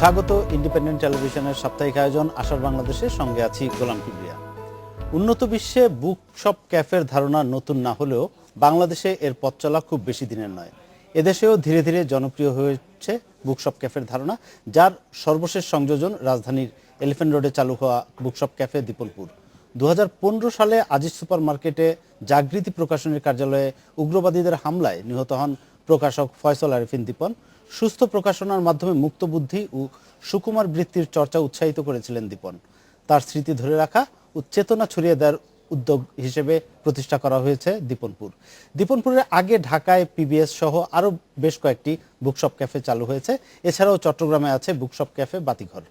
স্বাগত ইন্ডিপেন্ডেন্ট টেলিভিশনের সাপ্তাহিক আয়োজন আশার বাংলাদেশের সঙ্গে আছি গোলাম কিবরিয়া। উন্নত বিশ্বে বুকশপ ক্যাফের ধারণা নতুন না হলেও বাংলাদেশে এর পথ চলা খুব বেশি দিনের নয়। এদেশেও ধীরে ধীরে জনপ্রিয় হয়েছে বুকশপ ক্যাফের ধারণা, যার সর্বশেষ সংযোজন রাজধানীর এলিফ্যান্ট রোডে চালু হওয়া বুকশপ ক্যাফে দীপনপুর। 2015 সালে আজিজ সুপার মার্কেটে জাগৃতি প্রকাশনের কার্যালয়ে উগ্রবাদীদের হামলায় নিহত হন প্রকাশক ফয়সল আরিফিন দীপন। সুস্থ প্রকাশনার মাধ্যমে মুক্তবুদ্ধি ও সুকুমার বৃত্তির চর্চা উৎসাহিত করেছিলেন দীপন। তার স্মৃতি ধরে রাখা ও চেতনা ছড়িয়ে দেওয়ার উদ্যোগ হিসেবে প্রতিষ্ঠা করা হয়েছে দীপনপুর। দীপনপুরের আগে ঢাকায় পিবিএস সহ আরও বেশ কয়েকটি বুকশপ ক্যাফে চালু হয়েছে। এছাড়াও চট্টগ্রামে আছে বুকশপ ক্যাফে বাতিঘর।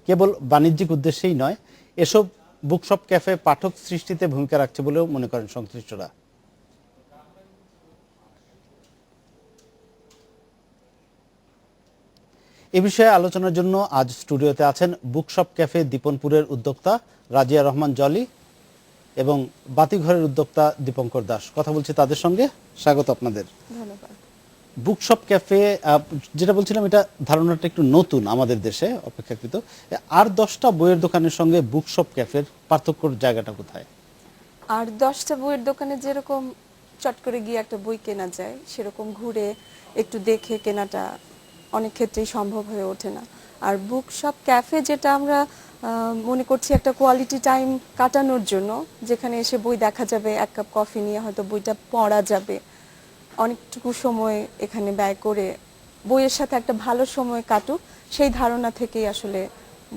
কেবল বাণিজ্যিক উদ্দেশ্যেই নয়, এসব বুকশপ ক্যাফে পাঠক সৃষ্টিতে ভূমিকা রাখছে বলেও মনে করেন সংশ্লিষ্টরা। এ বিষয়ে আলোচনার জন্য আজ স্টুডিওতে আছেন বুকশপ ক্যাফে দীপনপুরের উদ্যোক্তা রাজিয়া রহমান জলি এবং বাতিঘরের উদ্যোক্তা দীপঙ্কর দাস। কথা বলছি তাদের সঙ্গে। স্বাগত আপনাদের। ধন্যবাদ। বুকশপ ক্যাফে, যেটা বলছিলাম, এটা ধারণাটা একটু নতুন আমাদের দেশে অপেক্ষাকৃত। আর 10টা বইয়ের দোকানের সঙ্গে বুকশপ ক্যাফের পার্থক্যর জায়গাটা কোথায়? আর 10টা বইয়ের দোকানে যেরকম চট করে গিয়ে একটা বই কেনা যায়, সেরকম ঘুরে একটু দেখে কেনাটা অনেক ক্ষেত্রেই সম্ভব হয়ে ওঠে না। আর বুকশপ ক্যাফে যেটা আমরা মনে করছি একটা কোয়ালিটি টাইম কাটানোর জন্য, যেখানে এসে বই দেখা যাবে, এক কাপ কফি নিয়ে হয়তো বইটা পড়া যাবে, অনেকটুকু সময় এখানে ব্যয় করে বইয়ের সাথে একটা ভালো সময় কাটুক, সেই ধারণা থেকেই আসলে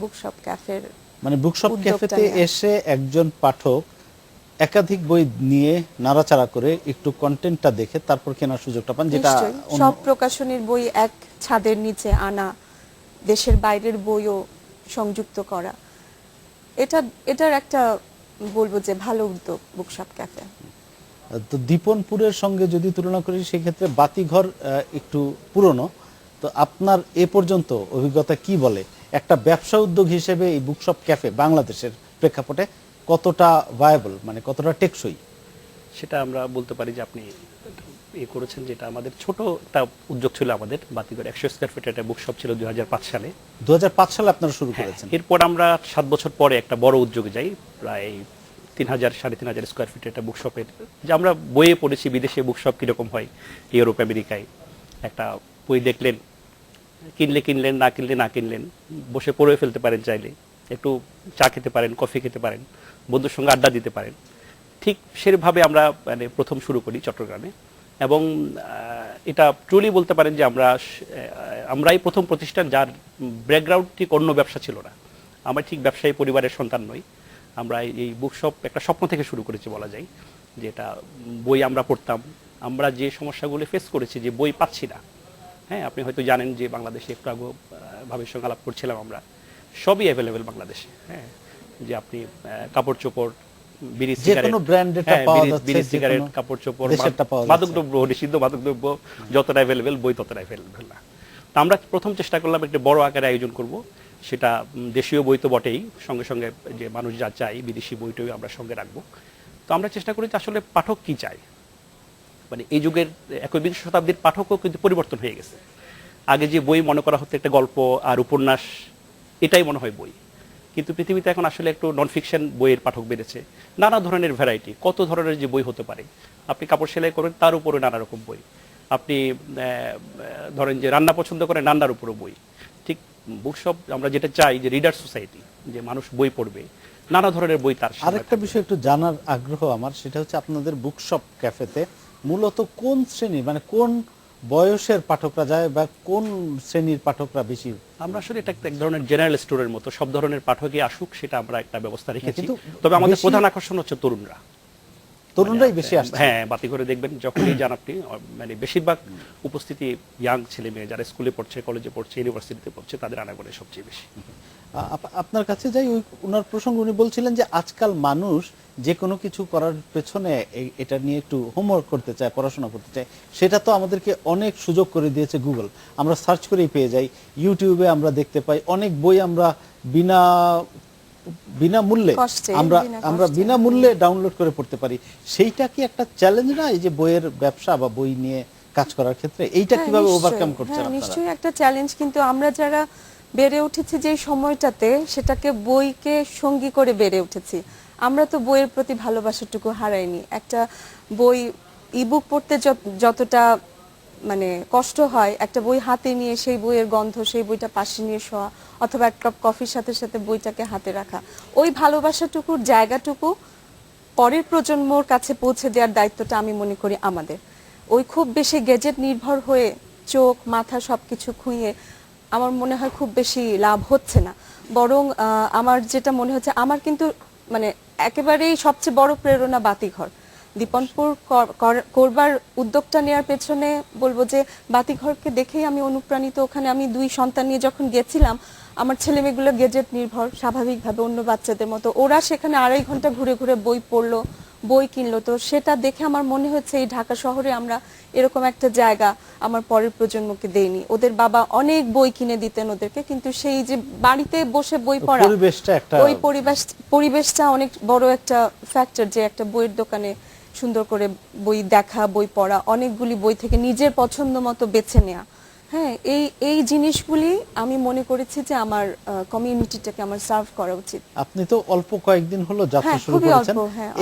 বুকশপ ক্যাফের মানে বুকশপ ক্যাফেতে এসে একজন পাঠক একাধিক বই নিয়ে নাড়াচাড়া করে একটু কন্টেন্টটা দেখে তারপর কেনার সুযোগটা পান, যেটা সব প্রকাশনীর বই এক ছাদের নিচে আনা, দেশের বাইরের বইও সংযুক্ত করা, এটার একটা বলবো যে ভালো উদ্যোগ বুকশপ ক্যাফে। তো দীপনপুরের সঙ্গে যদি তুলনা করি, সেক্ষেত্রে বাতিঘর একটু পুরনো। তো আপনার এ পর্যন্ত অভিজ্ঞতা কি বলে, একটা ব্যবসা উদ্যোগ হিসেবে এই বুকশপ ক্যাফে বাংলাদেশের প্রেক্ষাপটে কতটা ভায়াবল, মানে কতটা টেকসই? সেটা আমরা বলতে পারি যে আপনি করেছেন, যেটা আমাদের ছোট একটা উদ্যোগ ছিল। আমাদের বাতিঘর 100 স্কয়ার ফিটের একটা বুকশপ ছিল 2005 সালে। 2005 সালে আপনারা শুরু করেছেন। এরপর আমরা 7 বছর পরে একটা বড় উদ্যোগে যাই, প্রায় 3,000-3,500 স্কয়ার ফিটের একটা বুকশপের, যে আমরা বইয়ে পড়েছি বিদেশে বুকশপ কীরকম হয়, ইউরোপ আমেরিকায়। একটা বই দেখলেন, কিনলেন, না কিনলেন, বসে পড়ে ফেলতে পারেন, চাইলে একটু চা খেতে পারেন, কফি খেতে পারেন, বন্ধুর সঙ্গে আড্ডা দিতে পারেন। ঠিক সেভাবে আমরা মানে প্রথম শুরু করি চট্টগ্রামে, এবং এটা ট্রুলি বলতে পারেন যে আমরাই প্রথম প্রতিষ্ঠান যার ব্যাকগ্রাউন্ড ঠিক অন্য ব্যবসা ছিল না। আমরা ঠিক ব্যবসায়ী পরিবারের সন্তান নই। আমরা এই বুকশপ একটা স্বপ্ন থেকে শুরু করেছি বলা যায়, যেটা বই আমরা পড়তাম। আমরা যে সমস্যাগুলো ফেস করেছি, যে বই পাচ্ছি না, হ্যাঁ, আপনি হয়তো জানেন যে বাংলাদেশে একটু আগে ভাবের সঙ্গে আলাপ করছিলাম, আমরা সবই অ্যাভেলেবেল বাংলাদেশে। হ্যাঁ, যে আপনি কাপড় চোপড়, বিড়ি সিগারেট, কাপড় চোপড়, মাদকদ্রব্য, নিষিদ্ধ মাদকদ্রব্য যতটা অ্যাভেলেবেল, বই ততটা অ্যাভেলেবেল না। তো আমরা প্রথম চেষ্টা করলাম একটা বড় আকারে আয়োজন করব। সেটা দেশীয় বই তো বটেই, সঙ্গে সঙ্গে যে মানুষ যা চাই বিদেশি বইটাও আমরা সঙ্গে রাখবো। তো আমরা চেষ্টা করি যে আসলে পাঠক কি চায়। মানে এই যুগের 21 শতাব্দীর পাঠকও কিন্তু পরিবর্তন হয়ে গেছে। আগে যে বই মনে করা হতো একটা গল্প আর উপন্যাস, এটাই মনে হয় বই। কিন্তু পৃথিবীতে এখন আসলে একটু নন ফিকশন বইয়ের পাঠক বেড়েছে। নানা ধরনের ভ্যারাইটি, কত ধরনের যে বই হতে পারে। আপনি কাপড় সেলাই করেন, তার উপরে নানা রকম বই। আপনি ধরেন যে রান্না পছন্দ করেন, রান্নার উপরে বই। ঠিক বুকশপ আমরা যেটা চাই, যে রিডার সোসাইটি, যে মানুষ বই পড়বে, নানা ধরনের বই। তার আরেকটা বিষয় একটু জানার আগ্রহ আমার, সেটা হচ্ছে আপনাদের বুকশপ ক্যাফেতে মূলত কোন শ্রেণীর, মানে কোন বয়সের পাঠকরা যায় বা কোন শ্রেণীর পাঠকরা বেশি? আমরা আসলে এটা এক ধরনের জেনারেল স্টোরের মতো, সব ধরনের পাঠকই আসুক, সেটা আমরা একটা ব্যবস্থা রেখেছি। তবে আমাদের প্রধান আকর্ষণ হচ্ছে তরুণরাই বেশি আসছে। হ্যাঁ, বাতিঘরে দেখবেন যখনই যান আপনি, মানে বেশিরভাগ উপস্থিতি ইয়াং ছেলে মেয়ে, যারা স্কুলে পড়ছে, কলেজে পড়ছে, ইউনিভার্সিটিতে পড়ছে, তাদের আনাগোনা সবচেয়ে বেশি। আপনার কাছে যাই, ওনার প্রসঙ্গ উনি বলছিলেন যে আজকাল মানুষ যে কোনো কিছু করার পেছনে এটা নিয়ে একটু হোমওয়ার্ক করতে চায়, পড়াশোনা করতে চায়। সেটা তো আমাদেরকে অনেক সুযোগ করে দিয়েছে গুগল। আমরা সার্চ করেই পেয়ে যাই, ইউটিউবে আমরা দেখতে পাই, অনেক বই আমরা বিনামূল্যে আমরা বিনামূল্যে ডাউনলোড করে পড়তে পারি। সেইটা কি একটা চ্যালেঞ্জ না, এই যে বইয়ের ব্যবসা বা বই নিয়ে কাজ করার ক্ষেত্রে? এইটা কিভাবে ওভারকাম করছেন আপনারা? নিশ্চয়ই একটা চ্যালেঞ্জ, কিন্তু আমরা যারা বেড়ে উঠেছি যে সময়টাতে, সেটাকে বইকে সঙ্গী করে বেড়ে উঠেছি। আমরা তো বইয়ের প্রতি ভালোবাসাটুকু হারাইনি। একটা বই ইবুক পড়তে যতটা মানে কষ্ট হয়, একটা বই হাতে নিয়ে সেই বইয়ের গন্ধ, সেই বইটা পাশে নিয়ে শোয়া, অথবা এক কাপ কফির সাথে সাথে বইটাকে হাতে রাখা, ওই ভালোবাসাটুকুর জায়গাটুকু পরের প্রজন্মর কাছে পৌঁছে দেওয়ার দায়িত্বটা আমি মনে করি আমাদের। ওই খুব বেশি গ্যাজেট নির্ভর হয়ে চোখ মাথা সবকিছু খুঁয়ে আমার মনে হয় খুব বেশি লাভ হচ্ছে না। বরং আমার যেটা মনে হচ্ছে, আমার কিন্তু মানে একেবারেই সবচেয়ে বড় প্রেরণা বাতিঘর। দীপনপুর করবার উদ্যোগটা নেওয়ার পেছনে বলবো যে বাতিঘরকে দেখেই আমি অনুপ্রাণিত। ওখানে আমি 2 সন্তান নিয়ে যখন গেছিলাম, আমার ছেলেমেয়েগুলো গেজেট নির্ভর স্বাভাবিকভাবে অন্য বাচ্চাদের মতো, ওরা সেখানে 2.5 ঘন্টা ঘুরে ঘুরে বই পড়লো, বই কিনলো। তো সেটা দেখে আমার মনে হচ্ছে এই ঢাকা শহরে আমরা এরকম একটা জায়গা আমার পরের প্রজন্মকে দেইনি। ওদের বাবা অনেক বই কিনে দিতেন ওদেরকে, কিন্তু সেই যে বাড়িতে বসে বই পড়া, ওই পরিবেশটা অনেক বড় একটা ফ্যাক্টর। যে একটা বইয়ের দোকানে সুন্দর করে বই দেখা, বই পড়া, অনেকগুলি বই থেকে নিজের পছন্দ মতো বেছে নেওয়া, হ্যাঁ, এই জিনিসগুলি আমি মনে করেছি যে আমার কমিউনিটিটাকে আমার সার্ভ করা উচিত। আপনি তো অল্প কয়েকদিন হলো যাত্রা শুরু করেছেন,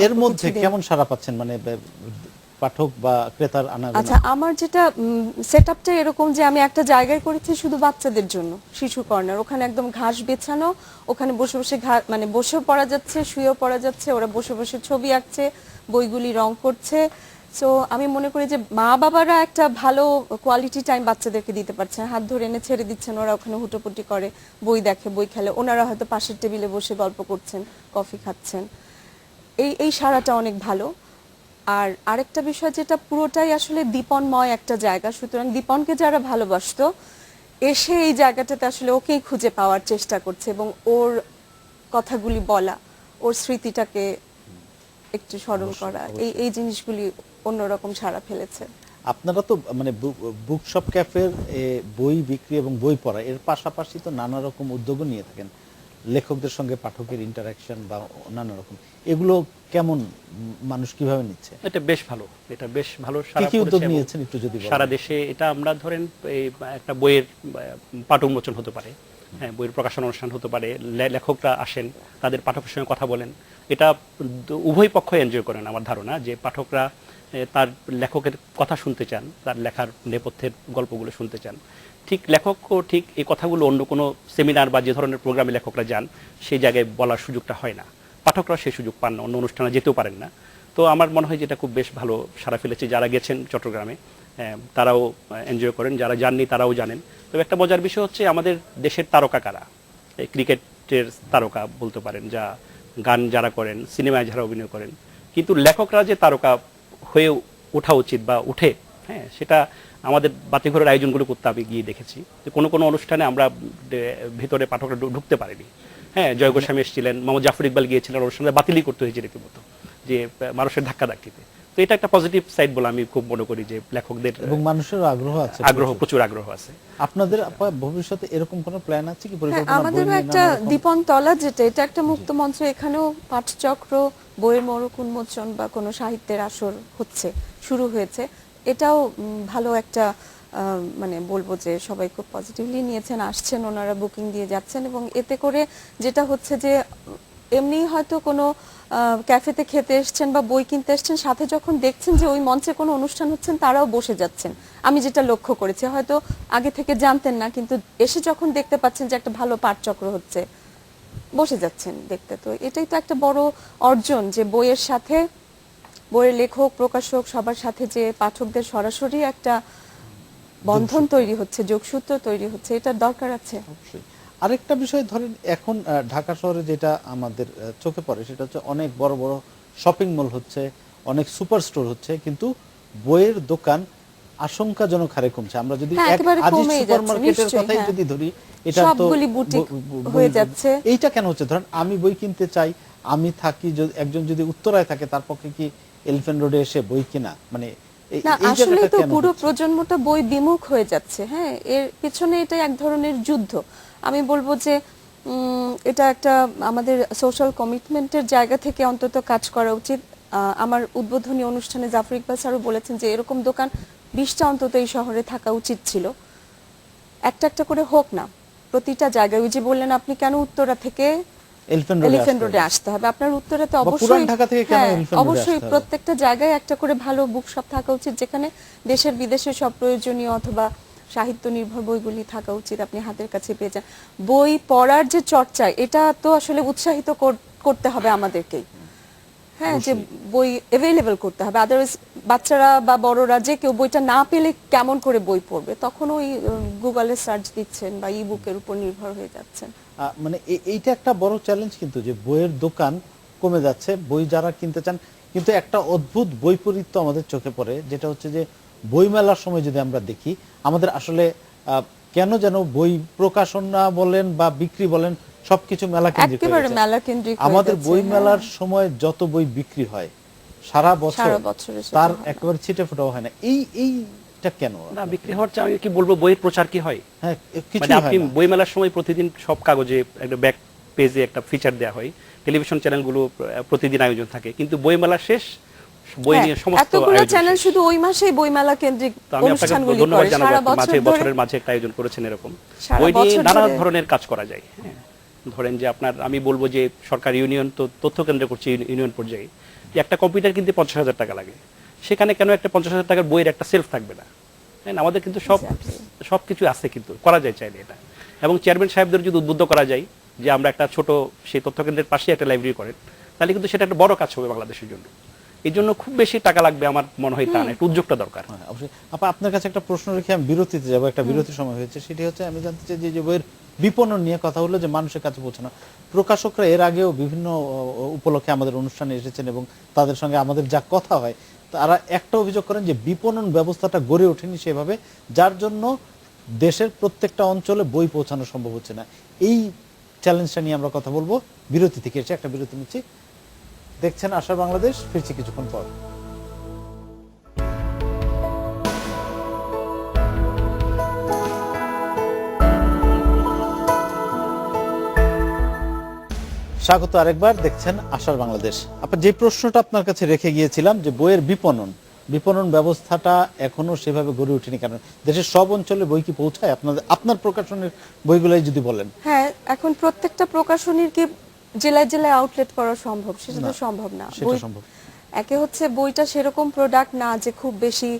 এর মধ্যে কেমন সাড়া পাচ্ছেন, মানে পাঠক বা ক্রেতার আনাগোনা? আচ্ছা, আমার যেটা সেটআপটা এরকম যে আমি একটা জায়গায় করেছি শুধু বাচ্চাদের জন্য, শিশু কর্নার। ওখানে একদম ঘাস বেছানো, ওখানে বসে বসে মানে বসেও পড়া যাচ্ছে, শুয়েও পড়া যাচ্ছে, ওরা বসে বসে ছবি আঁকছে, বইগুলি রং করছে। সো আমি মনে করি যে মা বাবারা একটা ভালো কোয়ালিটি টাইম বাচ্চাদেরকে দিতে পারছেন। হাত ধরে এনে ছেড়ে দিচ্ছেন, ওরা ওখানে হুটোপুটি করে, বই দেখে, বই খেলে, ওনারা হয়তো পাশের টেবিলে বসে গল্প করছেন, কফি খাচ্ছেন। এই সারাটা অনেক ভালো। আর আরেকটা বিষয়, যেটা পুরোটাই আসলে দীপনময় একটা জায়গা, সুতরাং দীপনকে যারা ভালোবাসতো এসে এই জায়গাটাতে আসলে ওকেই খুঁজে পাওয়ার চেষ্টা করছে, এবং ওর কথাগুলি বলা, ওর স্মৃতিটাকে একটু স্মরণ করা, এই জিনিসগুলি অন্যরকম সাড়া ফেলেছে। আপনারা তো মানে বুকশপ ক্যাফের বই বিক্রি এবং বই পড়া এর পাশাপাশি তো নানা রকম উদ্যোগও নিয়ে থাকেন, লেখকদের সঙ্গে পাঠকের ইন্টারাকশন বা নানা রকম, এগুলো কেমন, মানুষ কিভাবে নিচ্ছে? এটা বেশ ভালো, এটা বেশ ভালো সাড়া কি উদ্যোগ পড়েছে নিয়েছেন একটু যদি বলেন? সারা দেশে এটা আমরা ধরেন একটা বইয়ের পাঠ উন্মোচন হতে পারে, হ্যাঁ, বইয়ের প্রকাশনা অনুষ্ঠান হতে পারে, লেখকরা আসেন, তাদের পাঠকের সঙ্গে কথা বলেন। এটা উভয় পক্ষ এনজয় করেন। আমার ধারণা যে পাঠকরা তার লেখকের কথা শুনতে চান, তার লেখার নেপথ্যের গল্পগুলো শুনতে চান। ঠিক লেখকও ঠিক এই কথাগুলো অন্য কোনো সেমিনার বা যে ধরনের প্রোগ্রামে লেখকরা যান সেই জায়গায় বলার সুযোগটা হয় না, পাঠকরা সেই সুযোগ পান না, অন্য অনুষ্ঠানে যেতেও পারেন না। তো আমার মনে হয় যে এটা খুব বেশ ভালো সাড়া ফেলেছে। যারা গেছেন চট্টগ্রামে তারাও এনজয় করেন, যারা যাননি তারাও জানেন। তবে একটা মজার বিষয় হচ্ছে আমাদের দেশের তারকা কারা, ক্রিকেটের তারকা বলতে পারেন, যা গান যারা করেন, সিনেমায় যারা অভিনয় করেন, কিন্তু লেখকরা যে তারকা হয়ে ওঠা উচিত বা উঠে, হ্যাঁ, সেটা আমাদের বাতিঘরের আয়োজনগুলো করতে আমি গিয়ে দেখেছি যে কোনো কোনো অনুষ্ঠানে আমরা ভেতরে পাঠকরা ঢুকতে পারিনি। হ্যাঁ, জয় গোস্বামী এসেছিলেন, মোহাম্মদ জাফর ইকবাল গিয়েছিলেন, অনুষ্ঠানে বাতিলই করতে হয়েছে রীতিমতো, যে মানুষের ধাক্কাধাক্কিতে। তো এটা একটা পজিটিভ সাইড বলে আমি খুব মনে করি, যে লেখকদের এবং মানুষের আগ্রহ আছে, প্রচুর আগ্রহ আছে। আপনাদের ভবিষ্যতে এরকম কোনো প্ল্যান আছে কি? আমাদের একটা দীপন তলা, যেটা এটা একটা মুক্ত মঞ্চ, এখানেও পাঠচক্র, বইয়ের মোড়ক উন্মোচন বা কোনো সাহিত্যের আসর হচ্ছে, শুরু হয়েছে। এটাও ভালো একটা মানে বলবো যে সবাই খুব পজিটিভলি নিয়েছেন, আসছেন, ওনারা বুকিং দিয়ে যাচ্ছেন। এবং এতে করে যেটা হচ্ছে যে এমনি হয়তো কোনো ক্যাফেতে খেতে এসছেন বা বই কিনতে এসছেন, সাথে যখন দেখছেন যে ওই মঞ্চে কোনো অনুষ্ঠান হচ্ছেন, তারাও বসে যাচ্ছেন। আমি যেটা লক্ষ্য করেছি, হয়তো আগে থেকে জানতেন না, কিন্তু এসে যখন দেখতে পাচ্ছেন যে একটা ভালো পাঠচক্র হচ্ছে, বসে যাচ্ছেন দেখতে। তো এটাই তো একটা বড় অর্জন, যে বইয়ের সাথে বইয়ের লেখক, প্রকাশক সবার সাথে যে পাঠকদের সরাসরি একটা বন্ধন তৈরি হচ্ছে, যোগসূত্র তৈরি হচ্ছে, এটার দরকার আছে। আরেকটা বিষয় ধরেন, এখন ঢাকা শহরে যেটা আমাদের চোখে পড়ে সেটা হচ্ছে অনেক বড় বড় শপিং মল হচ্ছে, অনেক সুপার স্টোর হচ্ছে, কিন্তু বইয়ের দোকান আশঙ্কাজনক হারে কমছে। আমরা যদি আজিজ সুপারমার্কেটের কথাই যদি ধরি, এটা তো সবগুলি বুটিক হয়ে যাচ্ছে। এইটা কেন হচ্ছে? ধরেন আমি বই কিনতে চাই, আমি থাকি, একজন যদি উত্তরায় থাকে, তার পক্ষে কি এলিফ্যান্ট রোডে এসে বই কেনা, মানে না, আসলে তো পুরো প্রজন্মটা বই বিমুখ হয়ে যাচ্ছে। হ্যাঁ, এর পিছনে এটা এক ধরনের যুদ্ধ। আমি বলবো যে এটা একটা আমাদের সোশ্যাল কমিটমেন্টের জায়গা থেকে অন্তত কাজ করা উচিত। আমার উদ্বোধনী অনুষ্ঠানে জাফর ইকবাল স্যারও বলেছেন যে এরকম দোকান 20টা অন্তত এই শহরে থাকা উচিত ছিল। একটা একটা করে হোক না, প্রতিটা জায়গায়, ওই যে বললেন আপনি কেন উত্তরা থেকে এলিফ্যান্ট রোডে আসতে হবে, আপনার উত্তরাতে বা অবশ্যই পুরান ঢাকা থেকে কেন হ্যাঁ, এলিফ্যান্ট রোডে অবশ্যই আসতে হবে? প্রত্যেকটা জায়গায় একটা করে ভালো বুক শপ থাকা উচিত, যেখানে দেশের বিদেশের সব প্রয়োজনীয় অথবা সাহিত্য নির্ভর বইগুলি থাকা উচিত, আপনি হাতের কাছে পেয়ে যান। বই পড়ার যে চর্চা, এটা তো আসলে উৎসাহিত করতে হবে আমাদেরকেই, হ্যাঁ, যে বই অ্যাভেলেবল করতে হবে। আদারওয়াইজ বাচ্চারা বা বড়রা যে কেউ বইটা না পেলে কেমন করে বই পড়বে, তখন ওই গুগলে সার্চ দিচ্ছেন বা ই বুকের উপর নির্ভর হয়ে যাচ্ছেন। মানে এইটা একটা বড় চ্যালেঞ্জ কিন্তু, যে বইয়ের দোকান কমে যাচ্ছে, বই যারা কিনতে চান, কিন্তু একটা অদ্ভুত বৈপরীত্য আমাদের চোখে পড়ে, যেটা হচ্ছে যে বই মেলার সময় যদি আমরা দেখি, আমাদের আসলে কেন যেন বই প্রকাশনা বলেন বা বিক্রি বলেন সবকিছু মেলা কেন্দ্রিক হয়ে একেবারে গেছে। মেলা কেন্দ্রিক হয়ে আমাদের গেছে, বই হ্যাঁ। মেলার সময় যত বই বিক্রি হয় সারা সারা বছর, বছরে সেটা তার হয় না। একেবারে ছিটে ফোটাও হয় না। এইটা কেন? না, বিক্রি হওয়ার চেয়ে আমি কি বলবো, বইয়ের প্রচার কি হয়? হ্যাঁ, মানে কিছুই আপনি হয় না। বইমেলার সময় প্রতিদিন সব কাগজে একটা ব্যাক পেজে একটা ফিচার দেওয়া হয়, টেলিভিশন চ্যানেলগুলো প্রতিদিন আয়োজন থাকে, কিন্তু বইমেলা শেষ, বই হ্যাঁ, নিয়ে সমস্ত এতগুলো আয়োজন চ্যানেল শেষ। শুধু ওই মাসেই বইমেলা কেন্দ্রিক তো আমি আপনাকে অনুষ্ঠানগুলি ধন্যবাদ করে, জানাবো, সারা একটা মাঝে বছর ধরে বছরের মাঝে একটা আয়োজন করেছেন এরকম। সারা বই নিয়ে বছর নানা ধরে- ধরনের কাজ করা যায়, হ্যাঁ। ধরেন যে আপনার, আমি বলবো যে সরকার ইউনিয়ন তো তথ্য কেন্দ্র করছে ইউনিয়ন পর্যায়ে, যে একটা কম্পিউটার কিনতে 50,000 টাকা লাগে, সেখানে কেন একটা 50,000 টাকার বইয়ের একটা সেলফ থাকবে না? হ্যাঁ, আমাদের কিন্তু সবকিছু আছে, কিন্তু করা যায় চাইলে এটা। এবং চেয়ারম্যান সাহেবদের যদি উদ্বুদ্ধ করা যায় যে আমরা একটা ছোট সেই তথ্য কেন্দ্রের পাশে একটা লাইব্রেরি করেন, তাহলে কিন্তু সেটা একটা বড় কাজ হবে বাংলাদেশের জন্য। এই জন্য খুব বেশি টাকা লাগবে আমার মনে হয় তা না, একটু উদ্যোগটা দরকার। হ্যাঁ, অবশ্যই। আপনার কাছে একটা প্রশ্ন রেখে আমি বিরতিতে যাব, একটা বিরতির সময় হয়েছে, সেটি হচ্ছে আমি জানতে চাই যে বইয়ের বিপণন নিয়ে কথা হলো, যে মানুষের কাছে পৌঁছানো। প্রকাশকরা এর আগেও বিভিন্ন উপলক্ষে আমাদের অনুষ্ঠানে এসেছেন এবং তাদের সঙ্গে আমাদের যা কথা হয়, তারা একটা অভিযোগ করেন যে বিপণন ব্যবস্থাটা গড়ে ওঠেনি সেভাবে, যার জন্য দেশের প্রত্যেকটা অঞ্চলে বই পৌঁছানো সম্ভব হচ্ছে না। এই চ্যালেঞ্জটা নিয়ে আমরা কথা বলবো বিরতি থেকে এসে। একটা বিরতি নিচ্ছি, দেখছেন আশার বাংলাদেশ, ফিরছি কিছুক্ষণ পর। স্বাগত আরেকবার, দেখছেন আশার বাংলাদেশ। আপনার যে প্রশ্নটা আপনার কাছে রেখে গিয়েছিলাম, যে বইয়ের বিপণন ব্যবস্থাটা এখনো সেভাবে গড়ে ওঠেনি, কারণ দেশের সব অঞ্চলে বই কি পৌঁছায়? আপনার প্রকাশনের বইগুলাই যদি বলেন। হ্যাঁ, এখন প্রত্যেকটা প্রকাশনীর কি জেলায় জেলায় আউটলেট করা সম্ভব? সেটা তো না, সম্ভব না। সেটা সম্ভব। একে হচ্ছে বইটা সেরকম প্রোডাক্ট না যে খুব বেশি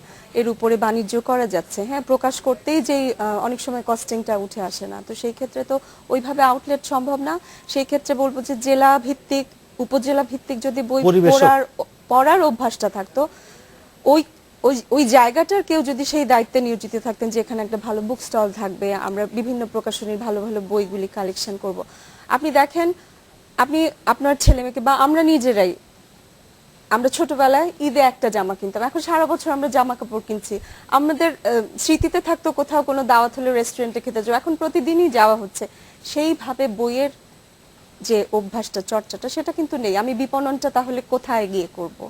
এর উপরে বাণিজ্য করা যাচ্ছে, হ্যাঁ, প্রকাশ করতেই যেই অনেক সময় কস্টিংটা উঠে আসে না, তো সেই ক্ষেত্রে তো ওইভাবে আউটলেট সম্ভব না। সেই ক্ষেত্রে বলবো যে জেলা ভিত্তিক, উপজেলা ভিত্তিক যদি বই পরিবেশক। পড়ার অভ্যাসটা থাকতো, ওই ওই ওই জায়গাটার কেউ যদি সেই দায়িত্বে নিয়োজিত থাকতেন যে এখানে একটা ভালো বুক স্টল থাকবে, আমরা বিভিন্ন প্রকাশনীর ভালো ভালো বইগুলি কালেকশন করব। আপনি দেখেন, আপনি আপনার ছেলে মেয়েকে বা আমরা নিজেরাই, আমরা ছোটবেলায় ঈদে একটা জামা কিনতাম, এখন সারা বছর আমরা জামা কাপড় কিনছি। আমাদের স্মৃতিতে থাকতো কোথাও কোনো দাওয়াত হলে রেস্টুরেন্টে খেতে যাওয়া, এখন প্রতিদিনই যাওয়া হচ্ছে। সেইভাবে বইয়ের যে অভ্যাসটা, চর্চাটা, সেটা কিন্তু নেই। আমি বিপণনটা তাহলে কোথায় গিয়ে করব?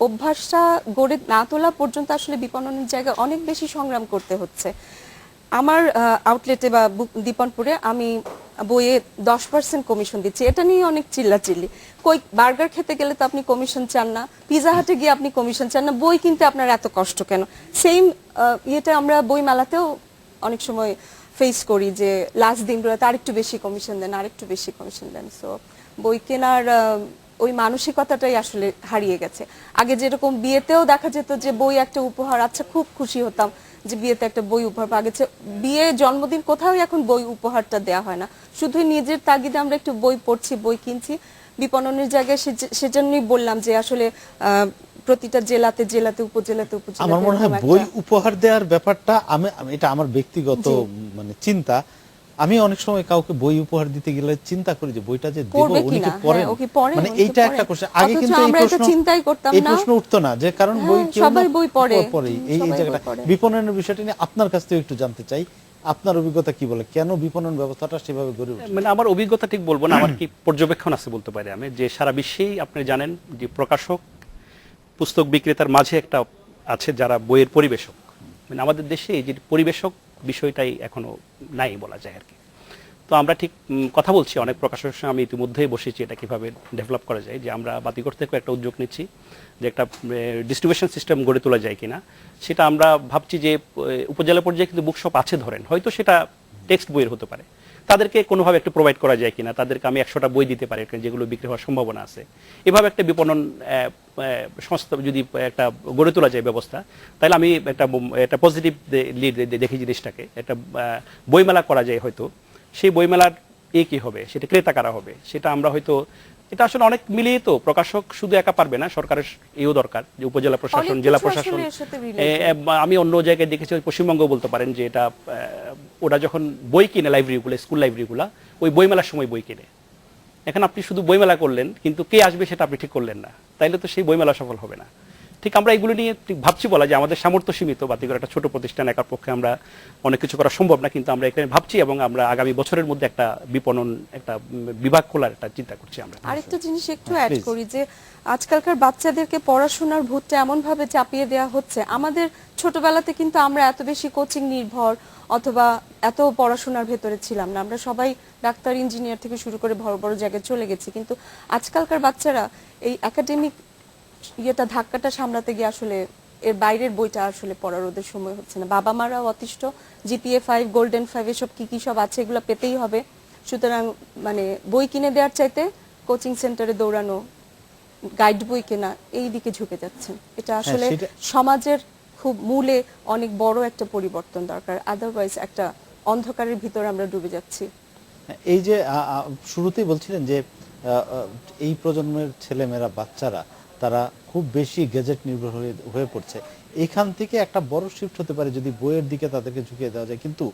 অভ্যাসটা গড়ে না তোলা পর্যন্ত আসলে বিপণনের জায়গায় অনেক বেশি সংগ্রাম করতে হচ্ছে। আমার আউটলেটে বা দীপনপুরে আমি বইয়ে 10% কমিশন দিচ্ছি, এটা নিয়ে অনেক চিল্লাচিল্লি। কই বার্গার খেতে গেলে তো আপনি কমিশন চান না, পিজা হাটে গিয়ে আপনি কমিশন চান না, বই কিনতে আপনার এত কষ্ট কেন? সেম ইয়েটা আমরা বই মেলাতেও অনেক সময় ফেস করি, যে লাস্ট দিনগুলোতে আরেকটু বেশি কমিশন দেন, আরেকটু বেশি কমিশন দেন। সো বই কেনার ওই মানসিকতাটাই আসলে হারিয়ে গেছে। আগে যেরকম বিয়েতেও দেখা যেত যে বই একটা উপহার, আচ্ছা খুব খুশি হতাম যে বিয়েতে একটা বই উপহার পাওয়া গেছে। বিয়ে, জন্মদিন, কোথাও এখন বই উপহারটা দেওয়া হয় না, শুধু নিজের তাগিদে আমরা একটু বই পড়ছি, বই কিনছি। বিপণনের জায়গায় সেজন্যই বললাম যে আসলে প্রতিটা জেলাতে জেলাতে উপজেলাতে আমার মনে হয় বই উপহার দেওয়ার ব্যাপারটা, আমি এটা আমার ব্যক্তিগত মানে চিন্তা, আমি অনেক সময় কাউকে বই উপহার দিতে গেলে চিন্তা করি যে বইটা যে দেব উনি কি পড়েন, মানে এইটা একটা কোশ্চেন। আগে কিন্তু এই প্রশ্ন উঠতো না, যে কারণ বই কেউ সবাই বই পড়ে। এই জায়গাটা বিপণনের বিষয়টা নিয়ে আপনার কাছ থেকে একটু জানতে চাই, আপনার অভিজ্ঞতা কি বলে, কেন বিপণন ব্যবস্থাটা সেভাবে গড়ে ওঠে? মানে আমার অভিজ্ঞতা ঠিক বলবো না, আমার কি পর্যবেক্ষণ আছে বলতে পারি আমি, যে সারা বিশ্বেই আপনি জানেন যে প্রকাশক পুস্তক বিক্রেতার মাঝে একটা আছে যারা বইয়ের পরিবেশক, মানে আমাদের দেশে এই যে পরিবেশক বিষয়টাই এখনো নাই বলা যায় আর কি। তো আমরা ঠিক কথা বলছি অনেক প্রকাশকের সঙ্গে, আমি ইতিমধ্যেই বসেছি এটা কিভাবে ডেভেলপ করা যায়, যে আমরা বাতিঘর থেকে একটা উদ্যোগ নিচ্ছি যে একটা ডিস্ট্রিবিউশন সিস্টেম গড়ে তোলা যায় কিনা। সেটা আমরা ভাবছি যে উপজেলা পর্যায়ে কিন্তু বুকশপ আছে, ধরেন হয়তো সেটা টেক্সট বইয়ের হতে পারে, তাদেরকে কোনোভাবে একটু প্রোভাইড করা যায় কিনা, তাদেরকে আমি 100টা বই দিতে পারি যেগুলো বিক্রি হওয়ার সম্ভাবনা আছে, এভাবে একটা বিপণন সংস্থা যদি একটা গড়ে তোলা যায় ব্যবস্থা, তাহলে আমি একটা পজিটিভ লিড দেখি জিনিসটাকে। একটা বইমেলা করা যায় হয়তো, সেই বইমেলার কি হবে, সেটা ক্রেতা কারা হবে, সেটা আমরা হয়তো, এটা আসলে অনেক মিলিয়ে, তো প্রকাশক শুধু একা পারবে না, সরকারের এও দরকার, যে উপজেলা প্রশাসন, অনেক জেলা কিছু প্রশাসন। আসলে এর সাথে related। আমি অন্য জায়গায় দেখেছি, পশ্চিমবঙ্গ বলতে পারেন, যে এটা ওরা যখন বই কিনে লাইব্রেরিগুলো, স্কুল লাইব্রেরিগুলো, ওই বইমেলার সময় বই কিনে। এখন আপনি শুধু বইমেলা করলেন, কিন্তু কে আসবে সেটা আপনি ঠিক করলেন না, তাইলে তো সেই বইমেলা সফল হবে না। ঠিক আমরা এগুলো নিয়ে ঠিক ভাবছি, বলা যে আমাদের সামর্থ্য সীমিত, বাতিঘর একটা ছোট প্রতিষ্ঠান, একার পক্ষে আমরা অনেক কিছু করা সম্ভব না, কিন্তু আমরা এখানে ভাবছি, এবং আমরা আগামী বছরের মধ্যে একটা বিপণন, একটা বিভাগ খোলার একটা চিন্তা করছি আমরা। আরেকটা জিনিস একটু অ্যাড করি, যে আজকালকার বাচ্চাদেরকে পড়াশোনার ভূতটা এমন ভাবে চাপিয়ে দেওয়া হচ্ছে। আমাদের ছোটবেলাতে কিন্তু আমরা এত বেশি কোচিং নির্ভর অথবা এত পড়াশোনার ভেতরে ছিলাম না, আমরা সবাই ডাক্তার, ইঞ্জিনিয়ার থেকে শুরু করে বড় বড় জায়গায় চলে গেছি। কিন্তু আজকালকার বাচ্চারা এই একাডেমিক ধাক্কাটা সামলাতে গিয়ে আসলে এর বাইরের বইটা আসলে পড়ার ওদের সময় হচ্ছে না। বাবা মারাও অতিষ্ঠ, জিপিএ 5, গোল্ডেন 5, এসব কি সব আছে, এগুলো পেতেই হবে। সুতরাং মানে বই কিনে দেওয়ার চাইতে কোচিং সেন্টারে দৌড়ানো, গাইড বই কেনা, এই দিকে ঝুঁকে যাচ্ছেন। এটা আসলে সমাজের খুব মূলে অনেক বড় একটা পরিবর্তন দরকার, আদারওয়াইজ একটা অন্ধকারের ভিতরে আমরা ডুবে যাচ্ছি। এই যে শুরুতেই বলছিলেন যে এই প্রজন্মের ছেলেমেয়েরা, বাচ্চারা, তারা খুব বেশি গ্যাজেট নির্ভর হয়ে পড়ছে। এখান থেকে একটা বড় শিফট হতে পারে যদি বইয়ের দিকে তাদেরকে ঝুঁকিয়ে দেওয়া যায়। কিন্তু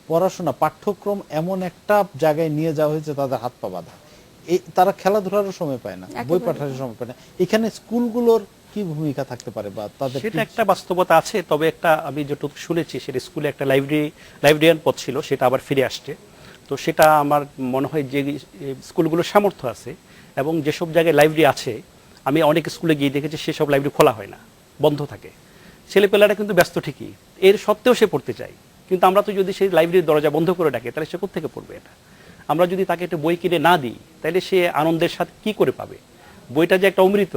পড়াশোনা, পাঠ্যক্রম এমন একটা জায়গায় নিয়ে যাওয়া হয়েছে, তাদের হাত পা বাঁধা, তারা খেলাধুলারও সময় পায় না, বই পাঠানোর সময় পায় না। এখানে স্কুলগুলোর কি ভূমিকা থাকতে পারে, বা তাদের সেটা একটা বাস্তবতা আছে। তবে একটা আমি যেটুকু শুনেছি, সেটা স্কুলে একটা লাইব্রেরিয়ান পদ ছিল, সেটা আবার ফিরে আসছে। তো সেটা আমার মনে হয় যে স্কুলগুলোর সামর্থ্য আছে, এবং যেসব জায়গায় লাইব্রেরি আছে, আমি অনেক স্কুলে গিয়ে দেখেছি সেসব লাইব্রেরি খোলা হয় না, বন্ধ থাকে। ছেলেপেলারা কিন্তু ব্যস্ত ঠিকই, এর সত্ত্বেও সে পড়তে চায়। কিন্তু আমরা তো যদি সেই লাইব্রেরির দরজা বন্ধ করে ডাকি, তাহলে সে কোত্থেকে পড়বে এটা? আমরা যদি তাকে একটা বই কিনে না দিই, তাহলে সে আনন্দের সাথে কি করে পাবে? বইটা যে একটা অমৃত,